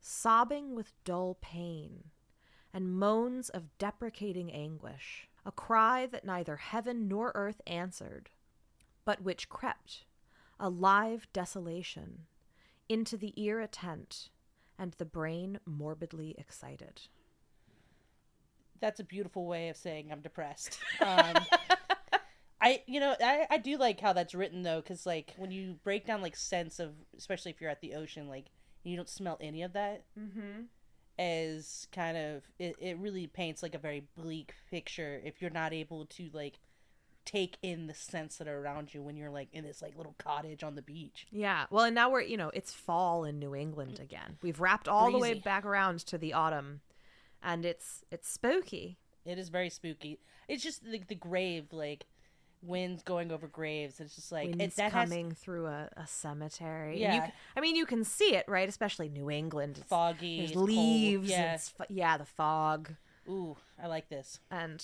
sobbing with dull pain, and moans of deprecating anguish, a cry that neither heaven nor earth answered, but which crept, a live desolation, into the ear attent, and the brain morbidly excited." That's a beautiful way of saying I'm depressed. I do like how that's written, though, because, like, when you break down, like, scents of, especially if you're at the ocean, like, you don't smell any of that, as kind of, it really paints, like, a very bleak picture if you're not able to, like, take in the scents that are around you when you're, like, in this, like, little cottage on the beach. Yeah. Well, and now we're, it's fall in New England again. We've wrapped all the way Breezy. back around to the autumn, and it's spooky. It is very spooky. It's just, like, the grave, like, winds going over graves. It's just like Winds coming through a cemetery. Yeah. And you can see it, right? Especially New England. It's foggy. There's it's cold. leaves. Yeah. Yeah, the fog. Ooh, I like this. And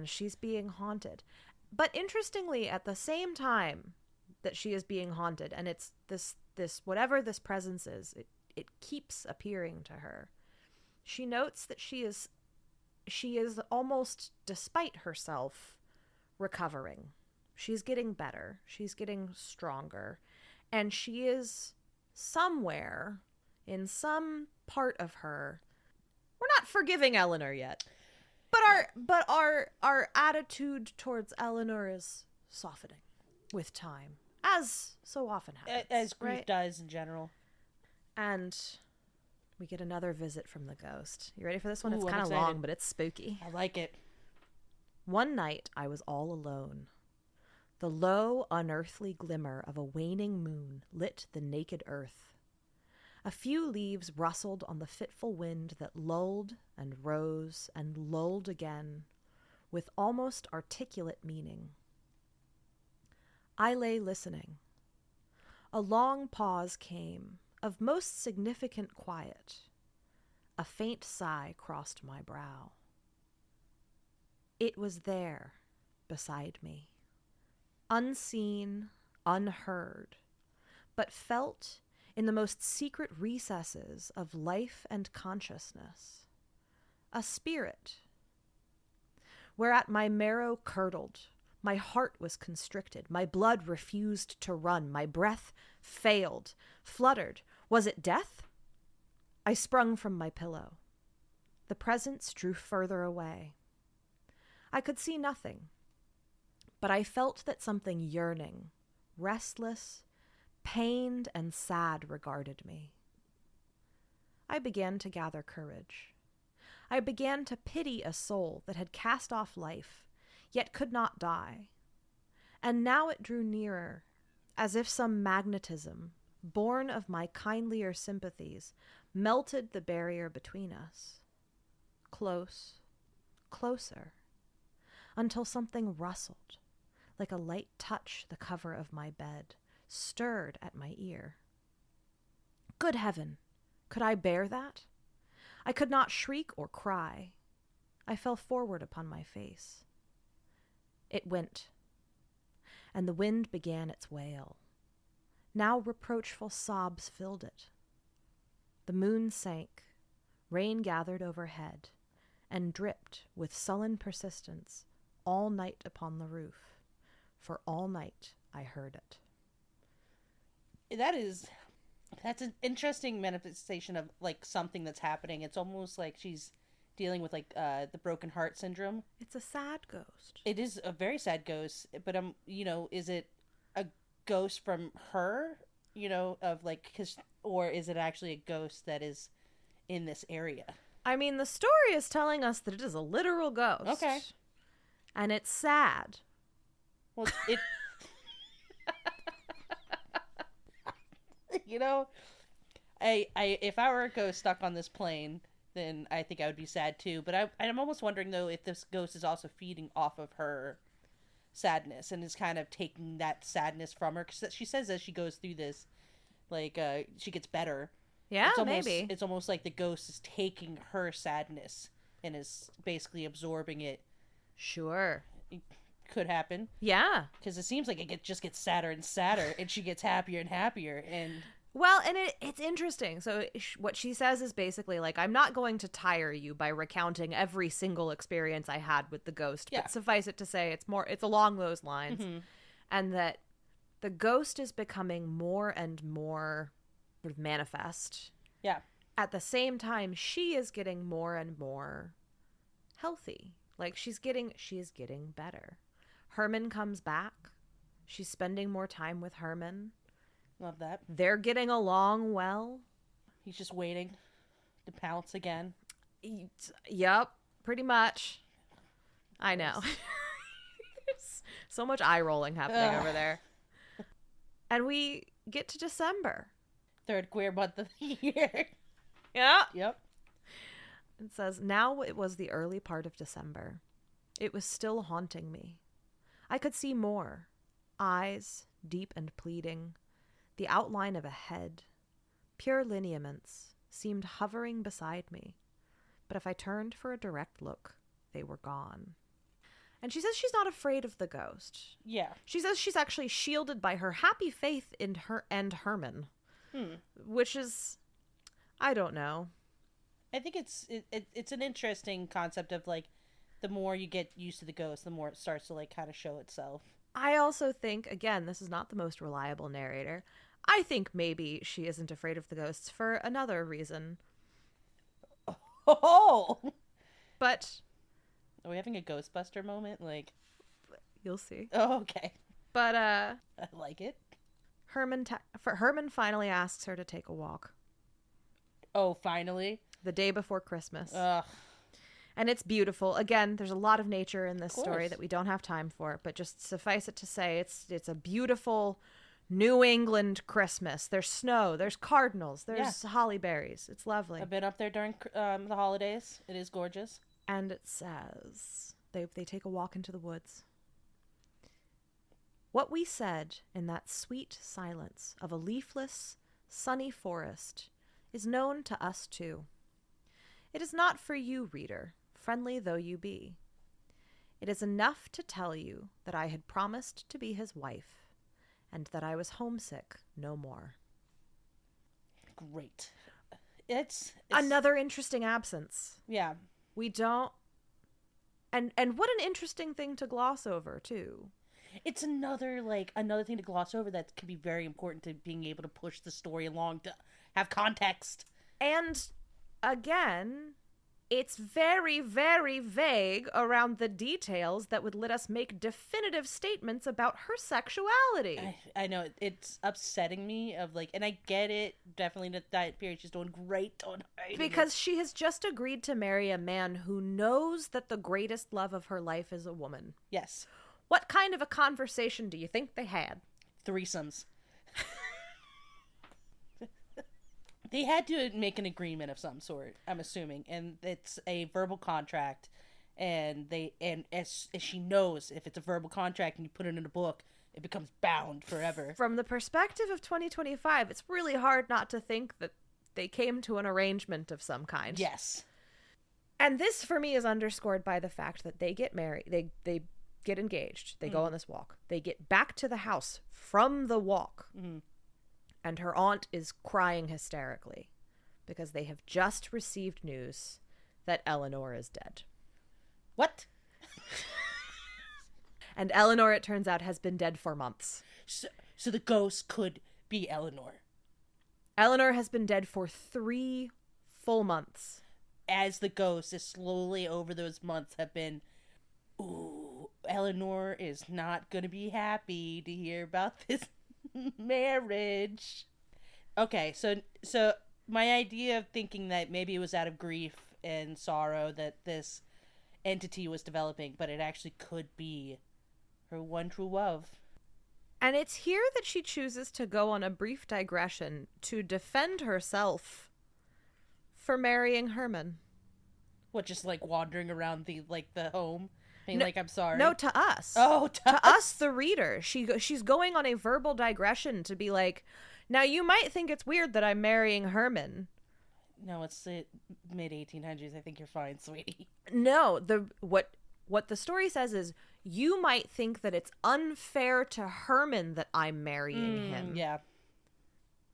she's being haunted. But interestingly, at the same time that she is being haunted, and it's this whatever this presence is, it keeps appearing to her. She notes that she is almost, despite herself, recovering. She's getting better. She's getting stronger. And she is somewhere, in some part of her, we're not forgiving Eleanor yet. But our attitude towards Eleanor is softening with time, as so often happens. As grief right? does in general. And we get another visit from the ghost. You ready for this one? Ooh, It's I'm kind of excited. long, but it's spooky. I like it. "One night I was all alone. The low, unearthly glimmer of a waning moon lit the naked earth. A few leaves rustled on the fitful wind that lulled and rose and lulled again, with almost articulate meaning. I lay listening. A long pause came, of most significant quiet. A faint sigh crossed my brow. It was there, beside me. Unseen, unheard, but felt in the most secret recesses of life and consciousness. A spirit. Whereat my marrow curdled, my heart was constricted, my blood refused to run, my breath failed, fluttered. Was it death? I sprung from my pillow. The presence drew further away. I could see nothing, but I felt that something yearning, restless, pained, and sad regarded me. I began to gather courage. I began to pity a soul that had cast off life, yet could not die. And now it drew nearer, as if some magnetism, born of my kindlier sympathies, melted the barrier between us. Close, closer, until something rustled, like a light touch the cover of my bed, stirred at my ear. Good heaven, could I bear that? I could not shriek or cry. I fell forward upon my face. It went, and the wind began its wail. Now reproachful sobs filled it. The moon sank, rain gathered overhead, and dripped with sullen persistence all night upon the roof, for all night I heard it. That's an interesting manifestation of, like, something that's happening. It's almost like she's dealing with, like, the broken heart syndrome. It's a sad ghost. It is a very sad ghost, but is it a ghost from her, of, like, or is it actually a ghost that is in this area? I mean, the story is telling us that it is a literal ghost. Okay. And it's sad. Well, it... You know, I if I were a ghost stuck on this plane, then I think I would be sad too. But I'm almost wondering, though, if this ghost is also feeding off of her sadness and is kind of taking that sadness from her. Because she says as she goes through this, like, she gets better. Yeah, maybe. It's almost like the ghost is taking her sadness and is basically absorbing it. Sure. It could happen. Yeah. Because it seems like it just gets sadder and sadder, and she gets happier and happier. And well, and it's interesting. So what she says is basically like, I'm not going to tire you by recounting every single experience I had with the ghost. Yeah. But suffice it to say, it's along those lines. Mhm. And that the ghost is becoming more and more sort of manifest. yeah, At the same time, she is getting more and more healthy. Like she is getting better. Herman comes back. She's spending more time with Herman. love that. They're getting along well. He's just waiting to pounce again. Yep, pretty much. I know. There's so much eye rolling happening over there. And we get to December. Third queer month of the year. Yeah. Yep. It says, now it was the early part of December. It was still haunting me. I could see more. Eyes, deep and pleading. The outline of a head. Pure lineaments seemed hovering beside me. But if I turned for a direct look, they were gone. And she says she's not afraid of the ghost. Yeah. She says she's actually shielded by her happy faith in her and Herman. Which is, I don't know. I think it's an interesting concept of like, the more you get used to the ghost, the more it starts to like kind of show itself. I also think, again, this is not the most reliable narrator. I think maybe she isn't afraid of the ghosts for another reason. Oh! But Are we having a Ghostbuster moment? Like, you'll see. oh, okay. But I like it. Herman finally asks her to take a walk Oh, finally. the day before Christmas. Ugh. And it's beautiful. Again, there's a lot of nature in this Of story course. that we don't have time for, but just suffice it to say it's a beautiful New England Christmas. There's snow, there's cardinals, there's holly berries. It's lovely. I've been up there during the holidays. It is gorgeous. And it says they take a walk into the woods. What we said in that sweet silence of a leafless, sunny forest is known to us too. It is not for you, reader, friendly though you be. It is enough to tell you that I had promised to be his wife, and that I was homesick no more. Great. It's Another interesting absence. yeah. We don't... And what an interesting thing to gloss over, too. It's another thing to gloss over that can be very important to being able to push the story along, to have context. And again, it's very, very vague around the details that would let us make definitive statements about her sexuality. I know it's upsetting me of like, and I get it, definitely in that period she's doing great on her. Because she has just agreed to marry a man who knows that the greatest love of her life is a woman. Yes. What kind of a conversation do you think they had? Threesomes. They had to make an agreement of some sort, I'm assuming, and it's a verbal contract, and as she knows, if it's a verbal contract and you put it in a book, it becomes bound forever. From the perspective of 2025, it's really hard not to think that they came to an arrangement of some kind. Yes. And this, for me, is underscored by the fact that they get married, they get engaged, they go on this walk, they get back to the house from the walk, and her aunt is crying hysterically because they have just received news that Eleanor is dead. What? And Eleanor, it turns out, has been dead for months. So the ghost could be Eleanor. Eleanor has been dead for 3 full months. As the ghost is slowly over those months have been, ooh, Eleanor is not going to be happy to hear about this marriage. Okay, so my idea of thinking that maybe it was out of grief and sorrow that this entity was developing, but it actually could be her one true love. And it's here that she chooses to go on a brief digression to defend herself for marrying Herman. What, just like wandering around the home? Being like, I'm sorry. No, to us. Oh, to us, the reader. She's going on a verbal digression to be like, now you might think it's weird that I'm marrying Herman. No, it's the mid-1800s. I think you're fine, sweetie. No, what the story says is, you might think that it's unfair to Herman that I'm marrying him. Yeah.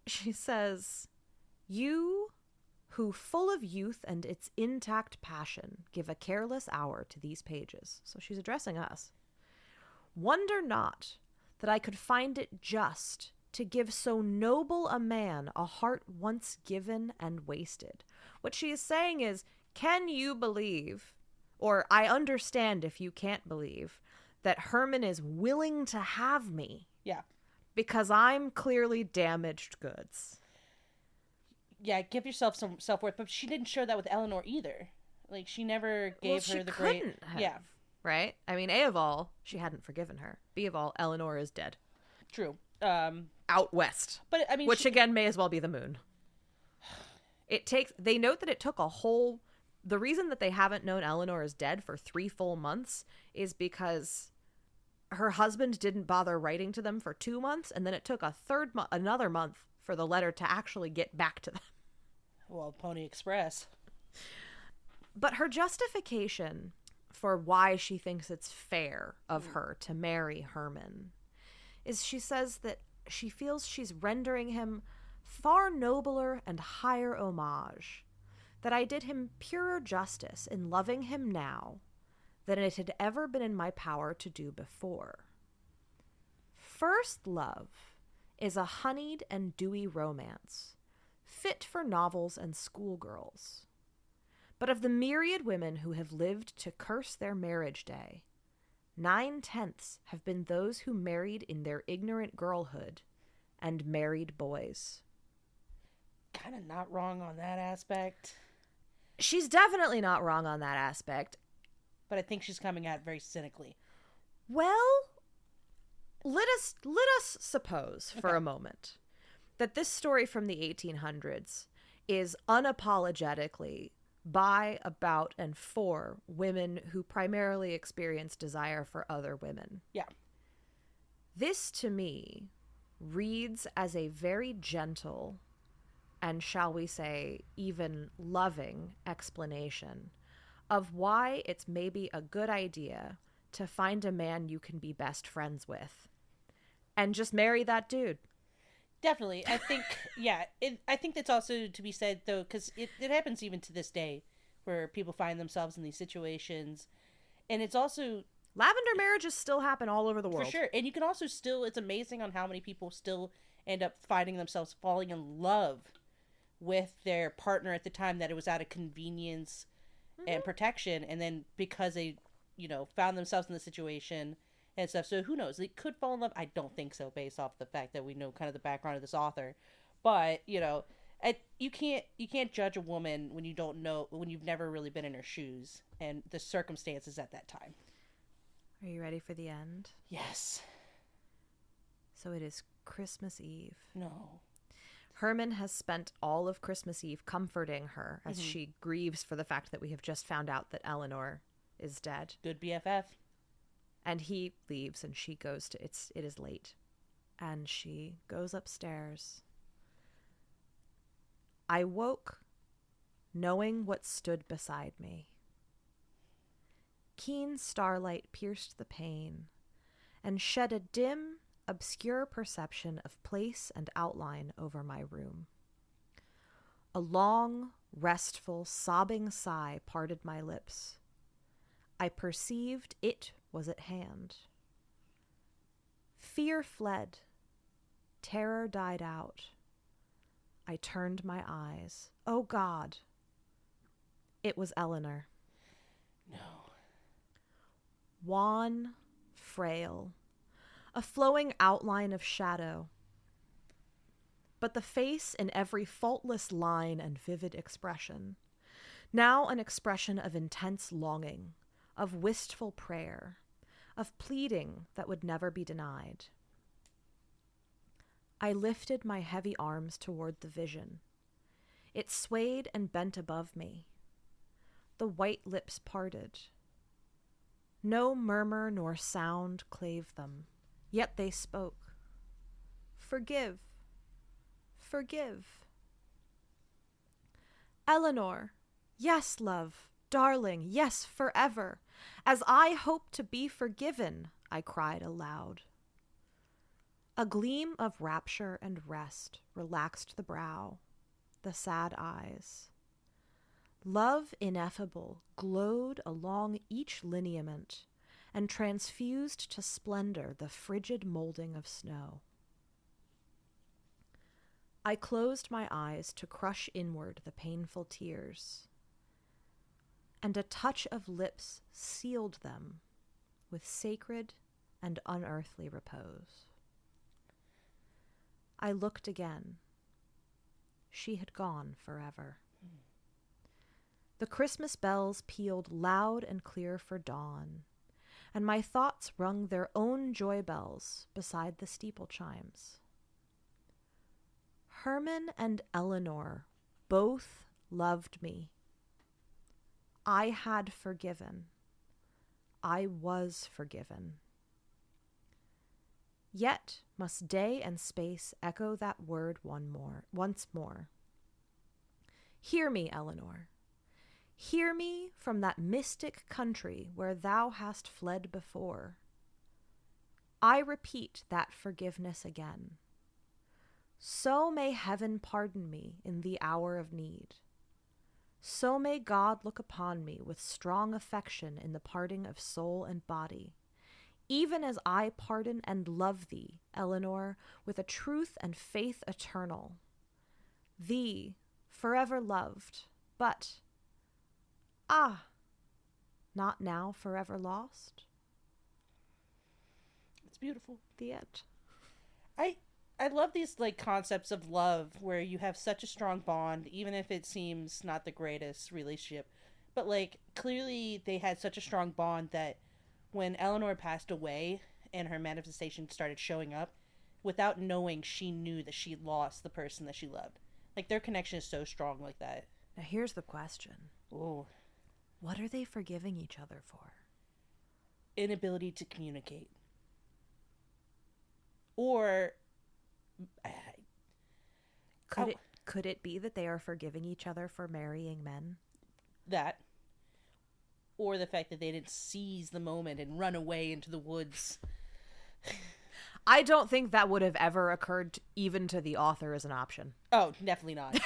She says, you who full of youth and its intact passion give a careless hour to these pages. So she's addressing us. Wonder not that I could find it just to give so noble a man a heart once given and wasted. What she is saying is, can you believe, or I understand if you can't believe, that Herman is willing to have me? Yeah. Because I'm clearly damaged goods. Yeah, give yourself some self-worth. But she didn't show that with Eleanor either. Like, she never gave her the great... Have, yeah. Right? I mean, A of all, she hadn't forgiven her. B of all, Eleanor is dead. True. Out west. But, I mean... Which, again, may as well be the moon. They note that it took a whole... The reason that they haven't known Eleanor is dead for 3 full months is because her husband didn't bother writing to them for 2 months, and then it took another month for the letter to actually get back to them. Well, Pony Express. But her justification for why she thinks it's fair of her to marry Herman is she says that she feels she's rendering him far nobler and higher homage, that I did him purer justice in loving him now than it had ever been in my power to do before. First love is a honeyed and dewy romance, fit for novels and schoolgirls. But of the myriad women who have lived to curse their marriage day, 9/10 have been those who married in their ignorant girlhood and married boys. Kind of not wrong on that aspect. She's definitely not wrong on that aspect. But I think she's coming at it very cynically. Well, let us suppose for a moment that this story from the 1800s is unapologetically by, about, and for women who primarily experience desire for other women. Yeah. This, to me, reads as a very gentle and, shall we say, even loving explanation of why it's maybe a good idea to find a man you can be best friends with and just marry that dude. Definitely. I think, yeah, I think that's also to be said, though, because it happens even to this day where people find themselves in these situations. And it's also... Lavender marriages still happen all over the world. For sure. And you can also still... It's amazing on how many people still end up finding themselves falling in love with their partner at the time that it was out of convenience and protection. And then because they, found themselves in the situation... and stuff. So who knows? They could fall in love. I don't think so, based off the fact that we know kind of the background of this author. But you can't judge a woman when you don't know, when you've never really been in her shoes and the circumstances at that time. Are you ready for the end? Yes. So it is Christmas Eve. No. Herman has spent all of Christmas Eve comforting her as she grieves for the fact that we have just found out that Eleanor is dead. Good BFF. And he leaves and she goes to, it is late. And she goes upstairs. I woke knowing what stood beside me. Keen starlight pierced the pane and shed a dim, obscure perception of place and outline over my room. A long, restful, sobbing sigh parted my lips. I perceived it was at hand. Fear fled. Terror died out. I turned my eyes. Oh God! It was Eleanor. No. Wan, frail, a flowing outline of shadow, but the face in every faultless line and vivid expression. Now an expression of intense longing, of wistful prayer, of pleading that would never be denied. I lifted my heavy arms toward the vision. It swayed and bent above me. The white lips parted. No murmur nor sound clave them, yet they spoke. Forgive. Forgive. Eleanor, yes, love, darling, yes, forever. As I hope to be forgiven, I cried aloud. A gleam of rapture and rest relaxed the brow, the sad eyes. Love ineffable glowed along each lineament and transfused to splendor the frigid molding of snow. I closed my eyes to crush inward the painful tears, and a touch of lips sealed them with sacred and unearthly repose. I looked again. She had gone forever. The Christmas bells pealed loud and clear for dawn, and my thoughts rung their own joy bells beside the steeple chimes. Herman and Eleanor both loved me. I had forgiven. I was forgiven. Yet must day and space echo that word once more. Hear me, Eleanor. Hear me from that mystic country where thou hast fled before. I repeat that forgiveness again. So may heaven pardon me in the hour of need. So may God look upon me with strong affection in the parting of soul and body, even as I pardon and love thee, Eleanor, with a truth and faith eternal. Thee, forever loved, but, not now forever lost. It's beautiful. The end. I love these like concepts of love where you have such a strong bond, even if it seems not the greatest relationship. But like clearly they had such a strong bond that when Eleanor passed away and her manifestation started showing up, without knowing, she knew that she lost the person that she loved. Like their connection is so strong like that. Now here's the question. Ooh. What are they forgiving each other for? Inability to communicate. Or Could it be that they are forgiving each other for marrying men? that, or the fact that they didn't seize the moment and run away into the woods. I don't think that would have ever occurred even to the author as an option. Oh, definitely not.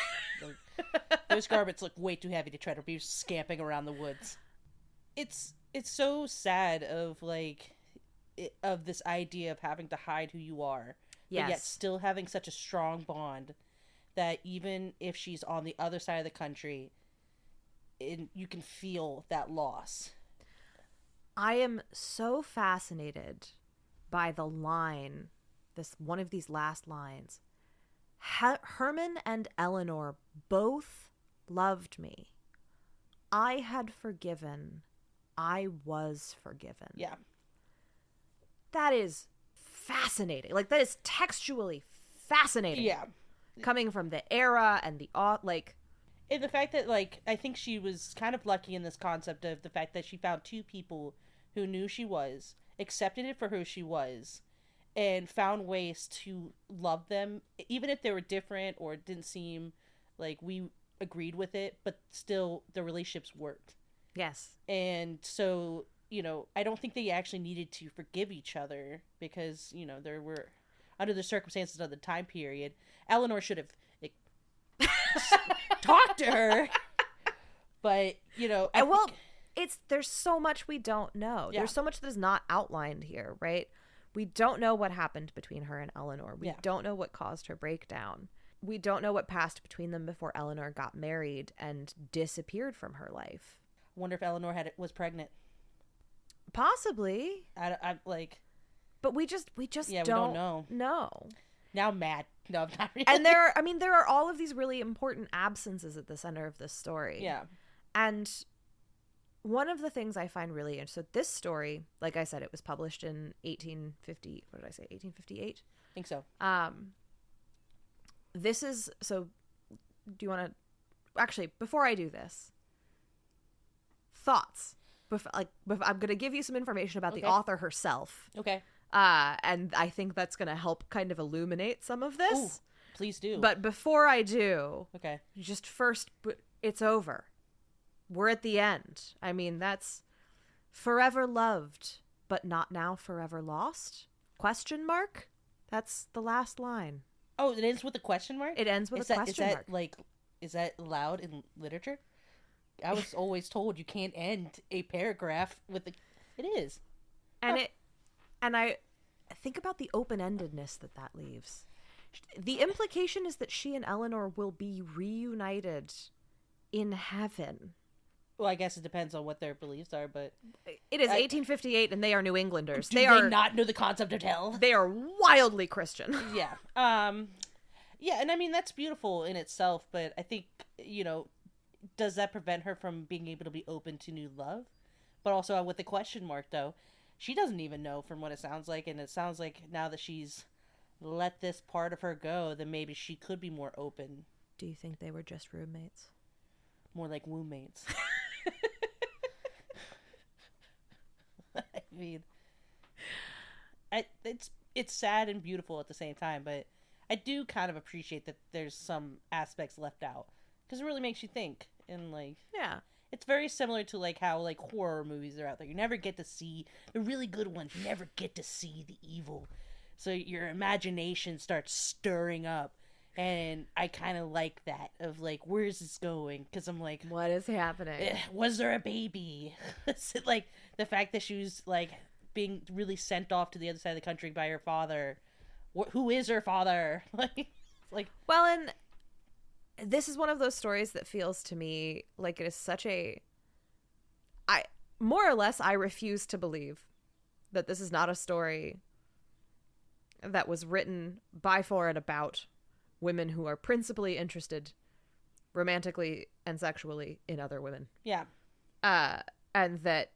Those garments look way too heavy to try to be scamping around the woods. It's so sad of of this idea of having to hide who you are, Yes. but yet still having such a strong bond that even if she's on the other side of the country, you can feel that loss. I am so fascinated by the line, one of these last lines. Herman and Eleanor both loved me. I had forgiven. I was forgiven. Yeah. That is fascinating. Like, that is textually fascinating. Yeah. Coming from the era and And the fact that, I think she was kind of lucky in this concept of the fact that she found two people who knew she was, accepted it for who she was, and found ways to love them, even if they were different or it didn't seem like we agreed with it, but still the relationships worked. Yes. And so, I don't think they actually needed to forgive each other because, there were, under the circumstances of the time period, Eleanor should have talked to her. But, there's so much we don't know. Yeah. There's so much that is not outlined here, right? We don't know what happened between her and Eleanor. We don't know what caused her breakdown. We don't know what passed between them before Eleanor got married and disappeared from her life. I wonder if Eleanor was pregnant. Possibly. But we just don't know. Now I'm mad. No, I'm not really. And there are all of these really important absences at the center of this story. Yeah. And one of the things I find really interesting, so this story, like I said, it was published in 1850, what did I say, 1858? I think so. This is, so do you want to, actually, before I do this, thoughts. I'm going to give you some information about the author herself. Okay. And I think that's going to help kind of illuminate some of this. Ooh, please do. But before I do, okay. just first, it's over. We're at the end. I mean, that's forever loved, but not now forever lost? Question mark? That's the last line. Oh, it ends with a question mark? It ends with a question mark. Is that allowed in literature? I was always told you can't end a paragraph with a... It is. And I think about the open-endedness that leaves. The implication is that she and Eleanor will be reunited in heaven. Well, I guess it depends on what their beliefs are, but... It is 1858, and they are New Englanders. Do they not know the concept of hell? They are wildly Christian. Yeah. Yeah, and I mean, that's beautiful in itself, but I think, does that prevent her from being able to be open to new love? But also with the question mark, though, she doesn't even know from what it sounds like, and it sounds like now that she's let this part of her go, then maybe she could be more open. Do you think they were just roommates? More like roommates. I mean, it's sad and beautiful at the same time, but I do kind of appreciate that there's some aspects left out, because it really makes you think, and yeah, it's very similar to how horror movies are out there. You never get to see the really good ones. You never get to see the evil, so your imagination starts stirring up. And I kind of like that, of where's this going? Because I'm like, what is happening? Was there a baby? Is it the fact that she was being really sent off to the other side of the country by her father? Who is her father? Well, and this is one of those stories that feels to me like it is such a... more or less, I refuse to believe that this is not a story that was written by, for, and about women who are principally interested romantically and sexually in other women. Yeah. And that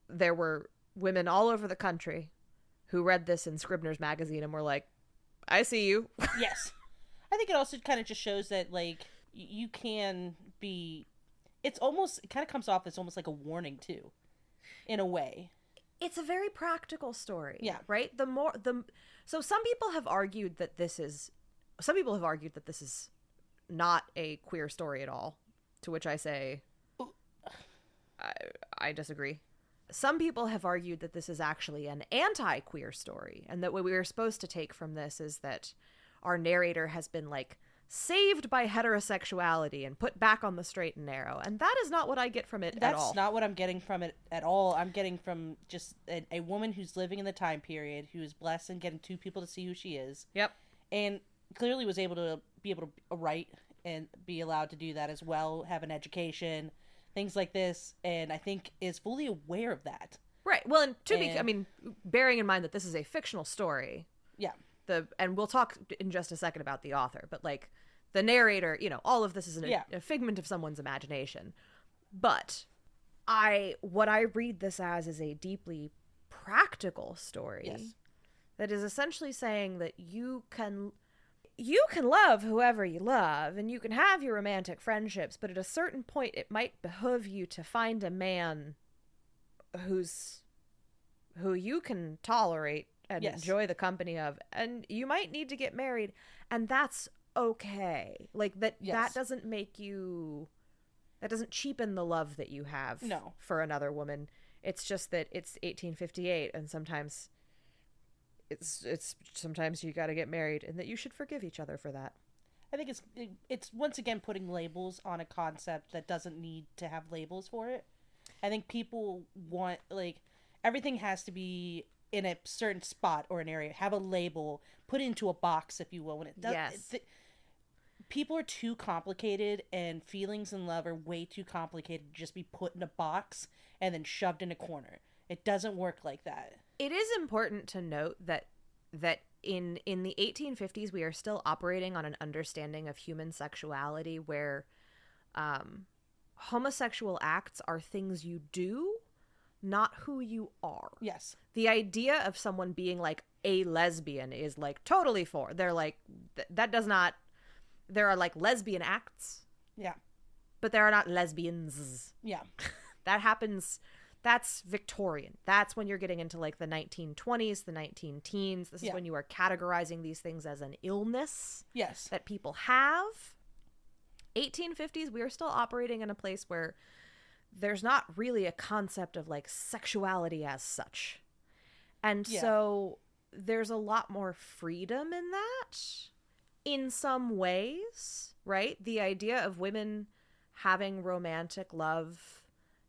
there were women all over the country who read this in Scribner's magazine and were like, I see you. Yes. I think it also kind of just shows that you can be... it kind of comes off as almost like a warning too, in a way. It's a very practical story. Yeah. Right? So some people have argued that this is not a queer story at all, to which I say I disagree. Some people have argued that this is actually an anti-queer story, and that what we are supposed to take from this is that our narrator has been saved by heterosexuality and put back on the straight and narrow, and that is not what I get from it at all. That's not what I'm getting from it at all. I'm getting from just a woman who's living in the time period, who is blessed and getting two people to see who she is. Yep. And clearly was able to write and be allowed to do that as well, have an education, things like this, and I think is fully aware of that. Right. Well, and bearing in mind that this is a fictional story. Yeah. And we'll talk in just a second about the author, but the narrator, all of this is a figment of someone's imagination. But what I read this as is a deeply practical story. Yes. That is essentially saying that you can love whoever you love, and you can have your romantic friendships, but at a certain point it might behoove you to find a man who you can tolerate and enjoy the company of, and you might need to get married, and that's okay. That doesn't make you... that doesn't cheapen the love that you have for another woman. It's just that it's 1858, and sometimes sometimes you got to get married, and that you should forgive each other for that. I think it's once again putting labels on a concept that doesn't need to have labels for it. I think people want everything has to be in a certain spot or an area, have a label, put into a box, if you will. When it does, yes. People are too complicated, and feelings in love are way too complicated to just be put in a box and then shoved in a corner. It doesn't work like that. It is important to note that in the 1850s, we are still operating on an understanding of human sexuality where homosexual acts are things you do, not who you are. Yes. The idea of someone being like a lesbian is like totally for. They're like, that does not, there are like lesbian acts, Yeah. but there are not lesbians. Yeah. That happens, that's Victorian. That's when you're getting into like the 1920s, the 19-teens. This is Yeah. when you are categorizing these things as an illness Yes. that people have. 1850s, we are still operating in a place where there's not really a concept of like sexuality as such. And Yeah. so there's a lot more freedom in that in some ways, right? The idea of women having romantic love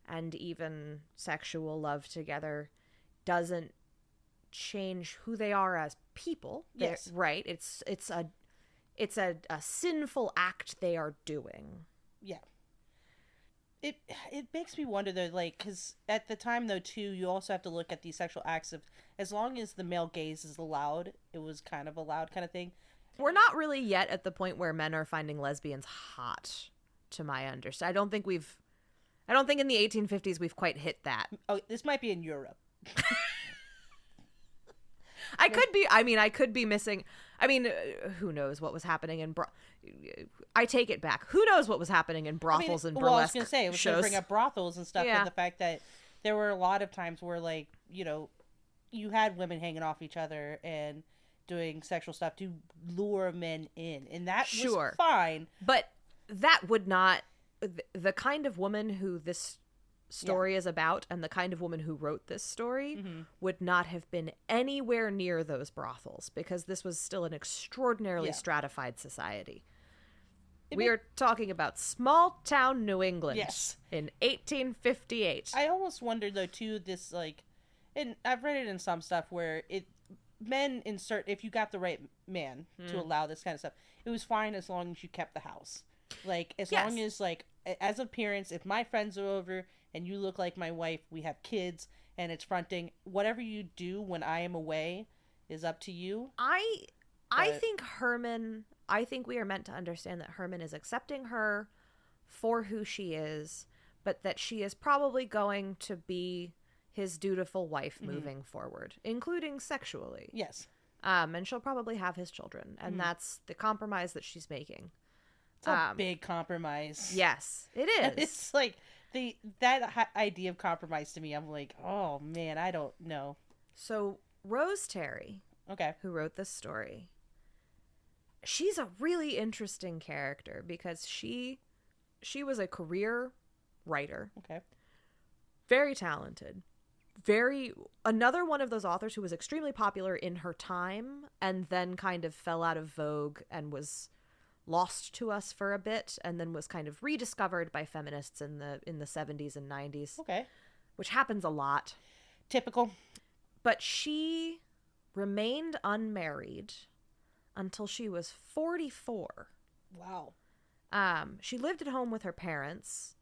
and even sexual love together doesn't change who they are as people. Yes. Right? It's a sinful act they are doing. Yeah. It makes me wonder though, like, because at the time though too, you also have to look at these sexual acts of, as long as the male gaze is allowed, it was kind of allowed kind of thing. We're not really yet at the point where men are finding lesbians hot, to my understanding. I don't think in the 1850s we've quite hit that. Oh, this might be in Europe. I could be missing. I mean, who knows what was happening in I take it back. Who knows what was happening in brothels and burlesque well, I was gonna say, I was gonna shows. bring up brothels and stuff, Yeah. and the fact that there were a lot of times where, like, you know, you had women hanging off each other and doing sexual stuff to lure men in, and that Sure. was fine. But that would not, the kind of woman who this story is about and the kind of woman who wrote this story would not have been anywhere near those brothels, because this was still an extraordinarily Yeah. stratified society. We are talking about small town New England Yes. in 1858. I almost wonder though too, this, like, and I've read it in some stuff where men insert, if you got the right man to allow this kind of stuff, it was fine as long as you kept the house. Like, as Yes. long as, like, as appearance, if my friends are over and you look like my wife, we have kids, and it's fronting, whatever you do when I am away is up to you. I But- think Herman, I think we are meant to understand that Herman is accepting her for who she is, but that she is probably going to be his dutiful wife moving forward, including sexually. Yes. And she'll probably have his children, and that's the compromise that she's making. It's a big compromise. Yes, it is. It's like, that idea of compromise to me, I'm like, oh man, I don't know. So Rose Terry, Okay. who wrote this story, she's a really interesting character because she was a career writer, Okay. very talented, another one of those authors who was extremely popular in her time and then kind of fell out of vogue and was lost to us for a bit, and then was kind of rediscovered by feminists in the 70s and 90s, Okay. which happens a lot. Typical. But she remained unmarried until she was 44. Wow. She lived at home with her parents,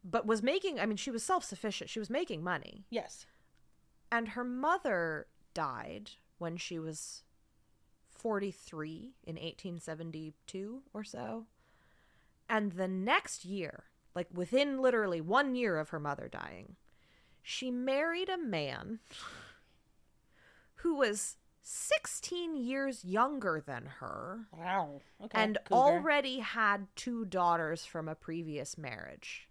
but was making, she was self-sufficient. She was making money. Yes. And her mother died when she was 43 in 1872 or so. And the next year, like within literally 1 year of her mother dying, she married a man who was 16 years younger than her Wow. Okay. and Cougar. already had 2 daughters from a previous marriage.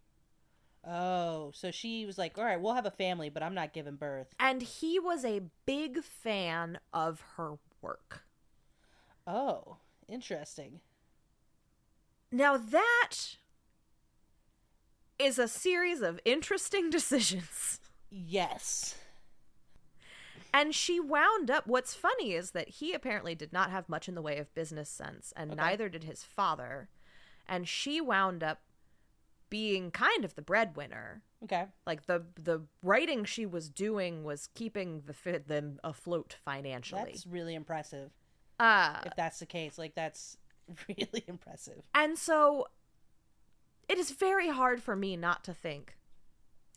Oh, so she was like, all right, we'll have a family, but I'm not giving birth. And he was a big fan of her work. Oh, interesting. Now that is a series of interesting decisions. Yes. And she wound up, what's funny is that he apparently did not have much in the way of business sense, and Okay. neither did his father. And she wound up being kind of the breadwinner. Okay. Like the writing she was doing was keeping them afloat financially. That's really impressive. If that's the case, like, that's really impressive. And so it is very hard for me not to think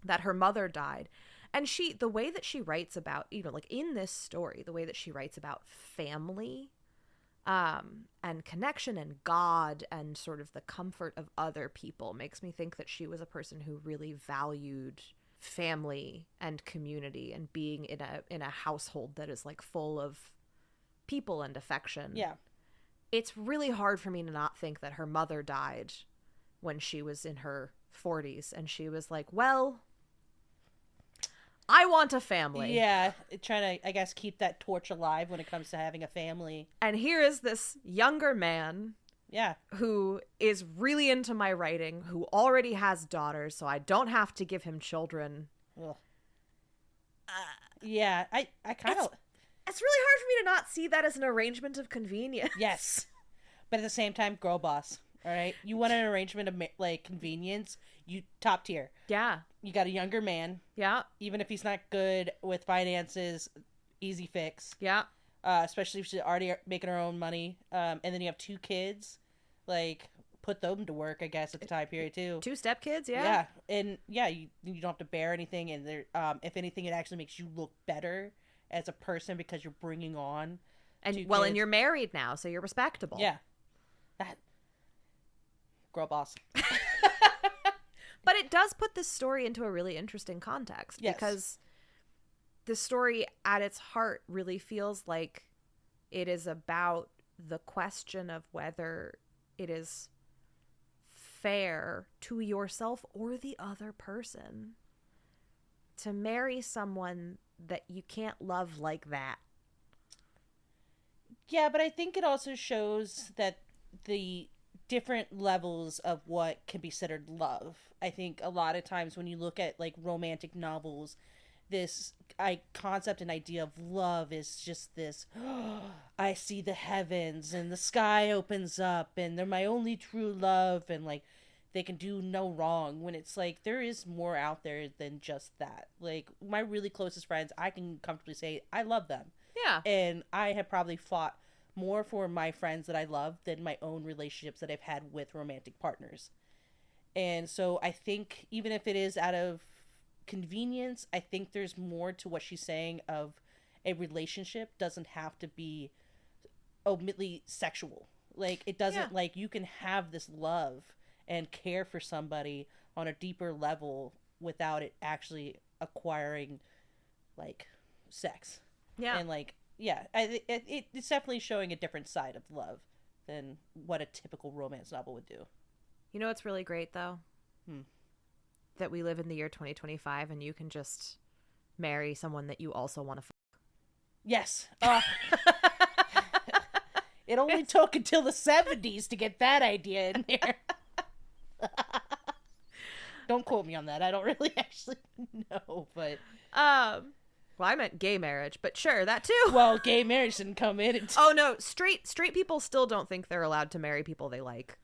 that her mother died. And the way that she writes about, like in this story, the way that she writes about family, And connection and God and sort of the comfort of other people makes me think that she was a person who really valued family and community and being in a household that is like full of people and affection. Yeah. It's really hard for me to not think that her mother died when she was in her 40s and she was like, well, I want a family. Yeah, trying to, I guess, keep that torch alive when it comes to having a family. And here is this younger man, Yeah, who is really into my writing, who already has daughters, so I don't have to give him children. ugh. Yeah, I kind of It's really hard for me to not see that as an arrangement of convenience. yes, but at the same time, girl boss. All right, you want an arrangement of like convenience, you top tier. Yeah. You got a younger man, Yeah. even if he's not good with finances, easy fix. Yeah. Especially if she's already making her own money. And then you have 2 kids, like put them to work, I guess, at the time period too. 2 stepkids, yeah. Yeah, and yeah, you don't have to bear anything, and there, if anything, it actually makes you look better as a person because you're bringing on. And 2 well, kids. and you're married now, so you're respectable. Yeah, that girl boss. But it does put this story into a really interesting context. Yes. Because the story at its heart really feels like it is about the question of whether it is fair to yourself or the other person to marry someone that you can't love like that. Yeah, but I think it also shows that the different levels of what can be considered love. I think a lot of times when you look at like romantic novels, this concept and idea of love is just this, I see the heavens and the sky opens up and they're my only true love and like they can do no wrong, when it's like there is more out there than just that. Like my really closest friends, I can comfortably say I love them. Yeah. And I have probably fought more for my friends that I love than my own relationships that I've had with romantic partners. And so I think even if it is out of convenience, I think there's more to what she's saying of a relationship doesn't have to be omitly sexual. Like it doesn't, like you can have this love and care for somebody on a deeper level without it actually acquiring like sex. Yeah. And like, yeah, it's definitely showing a different side of love than what a typical romance novel would do. You know what's really great, though? That we live in the year 2025 and you can just marry someone that you also want to fuck. Yes. It only took until the 70s to get that idea in there. Don't quote me on that. I don't really actually know, but... Well, I meant gay marriage, but sure, that too. Well, gay marriage didn't come in until... Oh, no, straight people still don't think they're allowed to marry people they like.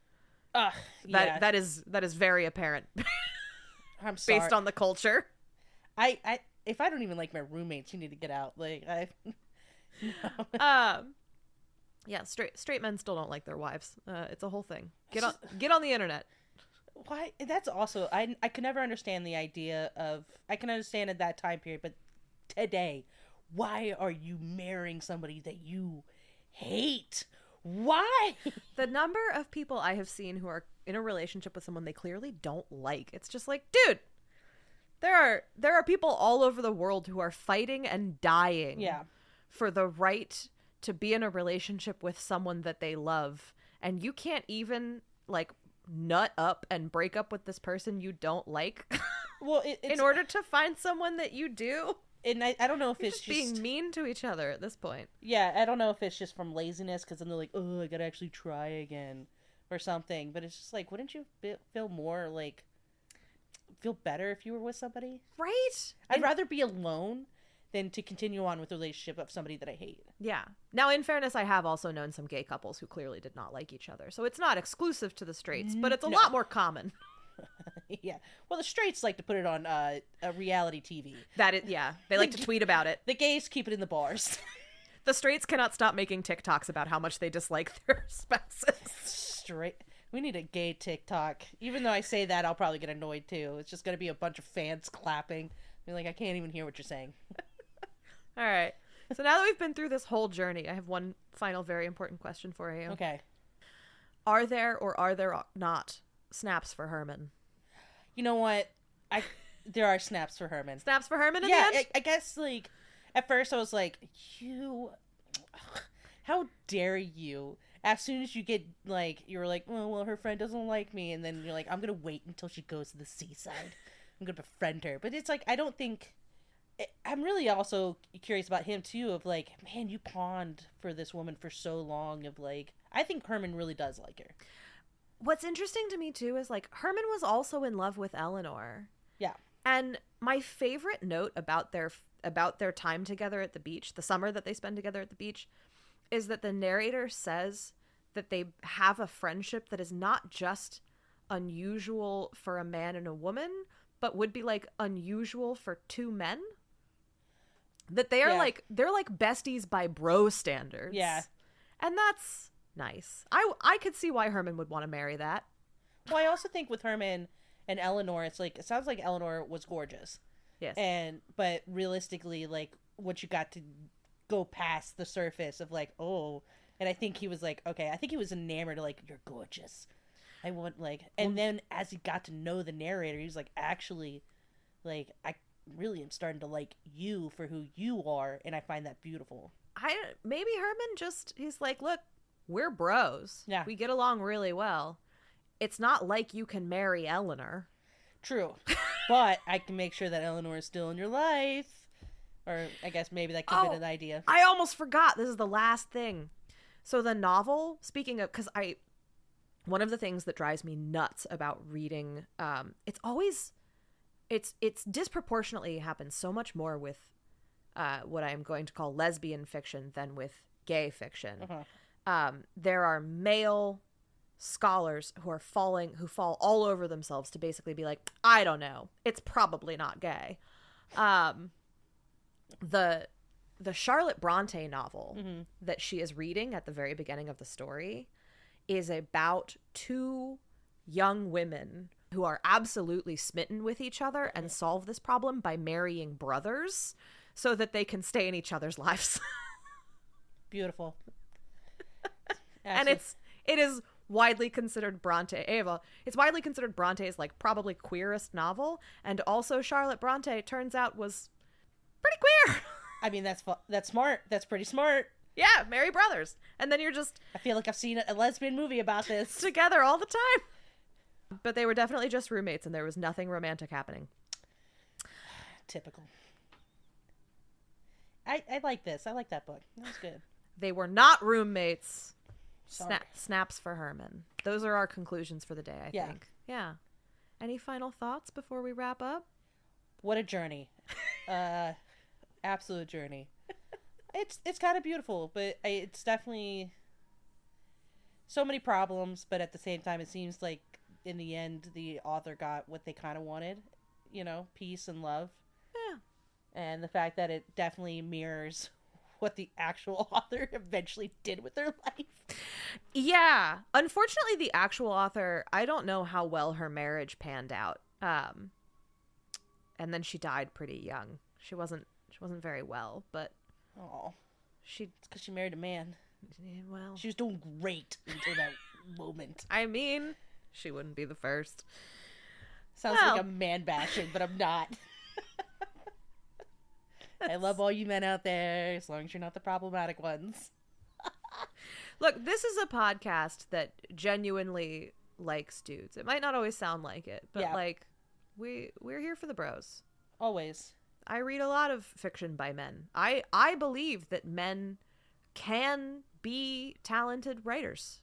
Yeah. That is very apparent. I'm sorry. Based on the culture. If I don't even like my roommates, you need to get out. Like no. Yeah, straight men still don't like their wives. It's a whole thing. Get on the internet. Why? That's also I could never understand the idea of, I can understand at that time period, but today, why are you marrying somebody that you hate? Why? The number of people I have seen who are in a relationship with someone they clearly don't like, it's just like, dude, there are people all over the world who are fighting and dying for the right to be in a relationship with someone that they love, and you can't even like nut up and break up with this person you don't like Well, in order to find someone that you do. And I don't know if You're it's just being mean to each other at this point. Yeah, I don't know if it's just from laziness, because then they're like, oh, I gotta actually try again or something. But it's just like, wouldn't you feel more like, feel better if you were with somebody? Right? I'd rather be alone than to continue on with a relationship of somebody that I hate. Yeah. Now, in fairness, I have also known some gay couples who clearly did not like each other. So it's not exclusive to the straights, but it's a lot more common. Yeah. Well, the straights like to put it on a reality TV. They like to tweet about it. The gays keep it in the bars. The straights cannot stop making TikToks about how much they dislike their spouses. We need a gay TikTok. Even though I say that, I'll probably get annoyed too. It's just going to be a bunch of fans clapping. Be like, I can't even hear what you're saying. All right. So now that we've been through this whole journey, I have one final very important question for you. Okay. Are there or are there not snaps for Herman? You know what? There are snaps for Herman. Snaps for Herman at Yeah, the end? I guess, like, at first I was like, how dare you? As soon as you get, like, you were like, oh, well, her friend doesn't like me. And then you're like, I'm going to wait until she goes to the seaside. I'm going to befriend her. But it's like, I don't think... I'm really also curious about him, too, of, like, man, you pawned for this woman for so long of, like... I think Herman really does like her. What's interesting to me, too, is, like, Herman was also in love with Eleanor. Yeah. And my favorite note about their time together at the beach, the summer that they spend together at the beach, is that the narrator says that they have a friendship that is not just unusual for a man and a woman, but would be like unusual for two men. That they are they're like besties by bro standards. Yeah. And that's nice. I could see why Herman would want to marry that. Well, I also think with Herman and Eleanor, it's like, it sounds like Eleanor was gorgeous. Yes. But realistically, like, what you got to go past the surface of, like, oh, and I think he was like, okay, I think he was enamored of, like, you're gorgeous. I want, like, and then as he got to know the narrator, he was like, actually, like, I really am starting to like you for who you are, and I find that beautiful. Maybe Herman he's like, look, we're bros. Yeah. We get along really well. It's not like you can marry Eleanor. True. But I can make sure that Eleanor is still in your life. Or I guess maybe that could have been an idea. I almost forgot. This is the last thing. So the novel, speaking of, because one of the things that drives me nuts about reading, it's disproportionately happens so much more with what I am going to call lesbian fiction than with gay fiction. Uh-huh. There are male scholars who fall all over themselves to basically be like, I don't know, it's probably not gay. The Charlotte Bronte novel that she is reading at the very beginning of the story is about two young women who are absolutely smitten with each other and solve this problem by marrying brothers so that they can stay in each other's lives. Beautiful. And it is widely considered it's widely considered Bronte's, like, probably queerest novel, and also Charlotte Bronte turns out was pretty queer. I mean, that's smart. That's pretty smart. Yeah, marry brothers. And then you're just... I feel like I've seen a lesbian movie about this. Together all the time. But they were definitely just roommates, and there was nothing romantic happening. Typical. I like this. I like that book. That was good. They were not roommates. Sorry. Snaps for Herman. Those are our conclusions for the day, I think. Yeah. Any final thoughts before we wrap up? What a journey. Absolute journey. It's kind of beautiful, but it's definitely so many problems, but at the same time it seems like in the end the author got what they kind of wanted, peace and love. Yeah. And the fact that it definitely mirrors what the actual author eventually did with their life. Yeah. Unfortunately, the actual author, I don't know how well her marriage panned out. And then she died pretty young. She wasn't very well, but it's because she married a man. Well, she was doing great until that moment. I mean, she wouldn't be the first. Sounds like I'm man bashing, but I'm not. I love all you men out there, as long as you're not the problematic ones. Look, this is a podcast that genuinely likes dudes. It might not always sound like it, but like we're here for the bros. Always. I read a lot of fiction by men. I believe that men can be talented writers.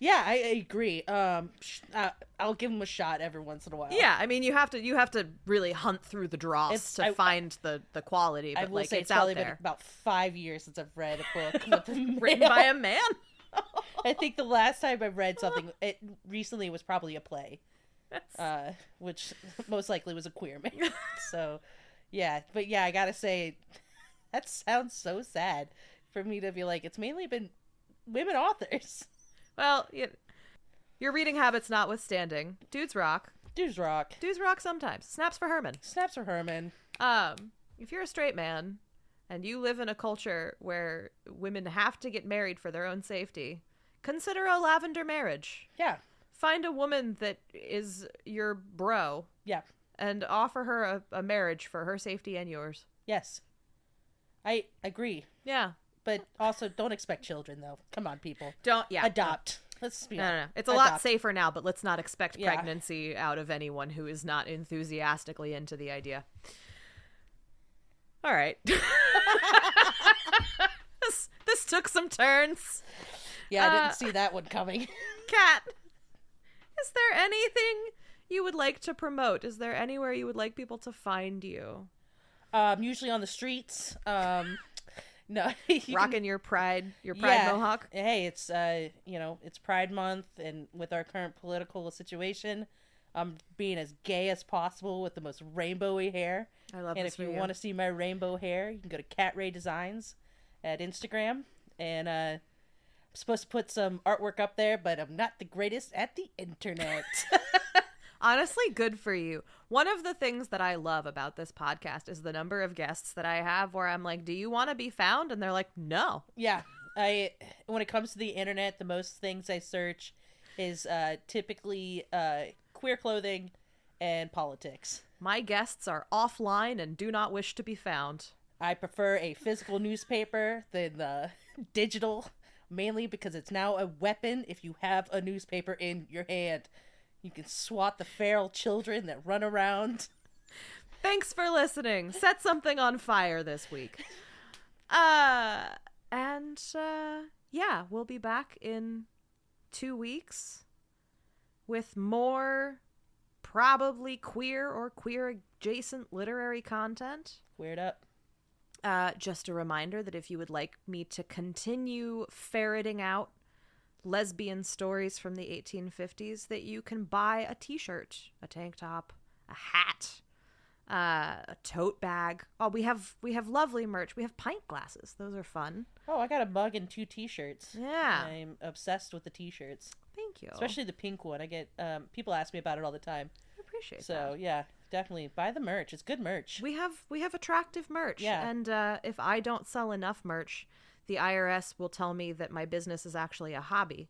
Yeah, I agree. I'll give them a shot every once in a while. Yeah, I mean, you have to really hunt through the dross to find the quality. But I will say it's probably been about 5 years since I've read a book written by a man. I think the last time I read something recently was probably a play, which most likely was a queer man. So, yeah, but yeah, I gotta say, that sounds so sad for me to be like, it's mainly been women authors. Well, your reading habits notwithstanding, dudes rock. Dudes rock. Dudes rock sometimes. Snaps for Herman. Snaps for Herman. If you're a straight man and you live in a culture where women have to get married for their own safety, consider a lavender marriage. Yeah. Find a woman that is your bro. Yeah. And offer her a marriage for her safety and yours. Yes. I agree. Yeah. But also, don't expect children, though. Come on, people. Adopt. Let's be No. It's a Adopt. lot safer now, but let's not expect pregnancy out of anyone who is not enthusiastically into the idea. All right. This took some turns. Yeah, I didn't see that one coming. Kat, is there anything you would like to promote? Is there anywhere you would like people to find you? Usually on the streets. No, Rocking your pride mohawk. Hey, it's it's Pride Month, and with our current political situation, I'm being as gay as possible with the most rainbowy hair. I love and this if you for you. want to see my rainbow hair, you can go to Cat Ray Designs at Instagram, and I'm supposed to put some artwork up there, but I'm not the greatest at the internet. Honestly, good for you. One of the things that I love about this podcast is the number of guests that I have where I'm like, do you want to be found? And they're like, no. Yeah. When it comes to the internet, the most things I search is typically queer clothing and politics. My guests are offline and do not wish to be found. I prefer a physical newspaper than digital, mainly because it's now a weapon if you have a newspaper in your hand. You can swat the feral children that run around. Thanks for listening. Set something on fire this week. We'll be back in 2 weeks with more probably queer or queer adjacent literary content. Weird up. Just a reminder that if you would like me to continue ferreting out lesbian stories from the 1850s, that you can buy a t-shirt, a tank top, a hat, a tote bag. Oh, we have lovely merch. We have pint glasses. Those are fun. Oh, I got a mug and 2 t-shirts. Yeah. I'm obsessed with the t-shirts. Thank you. Especially the pink one. I get people ask me about it all the time. I appreciate that. So, yeah, definitely buy the merch. It's good merch. We have attractive merch. Yeah. And if I don't sell enough merch, the IRS will tell me that my business is actually a hobby.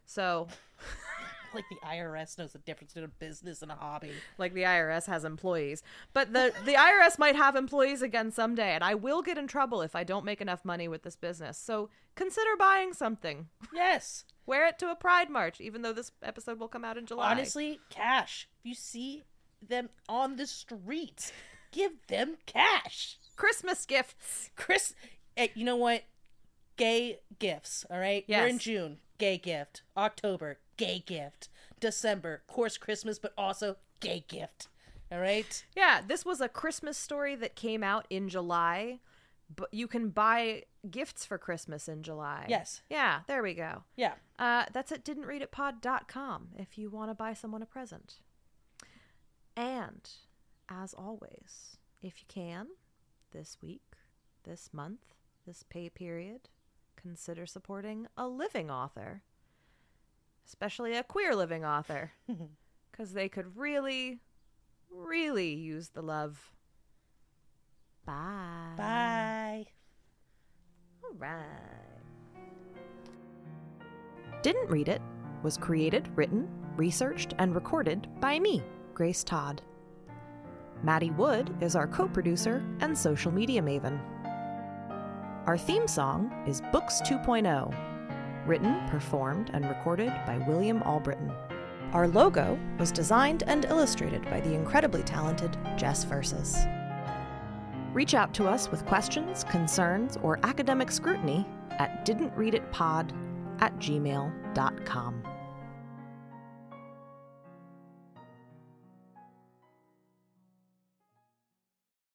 So, like the IRS knows the difference between a business and a hobby. Like the IRS has employees. But the IRS might have employees again someday, and I will get in trouble if I don't make enough money with this business. So consider buying something. Yes. Wear it to a Pride March, even though this episode will come out in July. Honestly, cash. If you see them on the streets, give them cash. Christmas gifts. You know what? Gay gifts, all right? Yes. We're in June. Gay gift. October. Gay gift. December. Of course, Christmas, but also gay gift. All right? Yeah, this was a Christmas story that came out in July, but you can buy gifts for Christmas in July. Yes. Yeah, there we go. Yeah. That's at didntreaditpod.com if you want to buy someone a present. And, as always, if you can, this week, this month, this pay period, consider supporting a living author, especially a queer living author, because they could really, really use the love. Bye. Bye. All right. Didn't Read It was created, written, researched, and recorded by me, Grace Todd. Maddie Wood is our co-producer and social media maven. Our theme song is Books 2.0, written, performed, and recorded by William Albritton. Our logo was designed and illustrated by the incredibly talented Jess Versus. Reach out to us with questions, concerns, or academic scrutiny at didntreaditpod@gmail.com.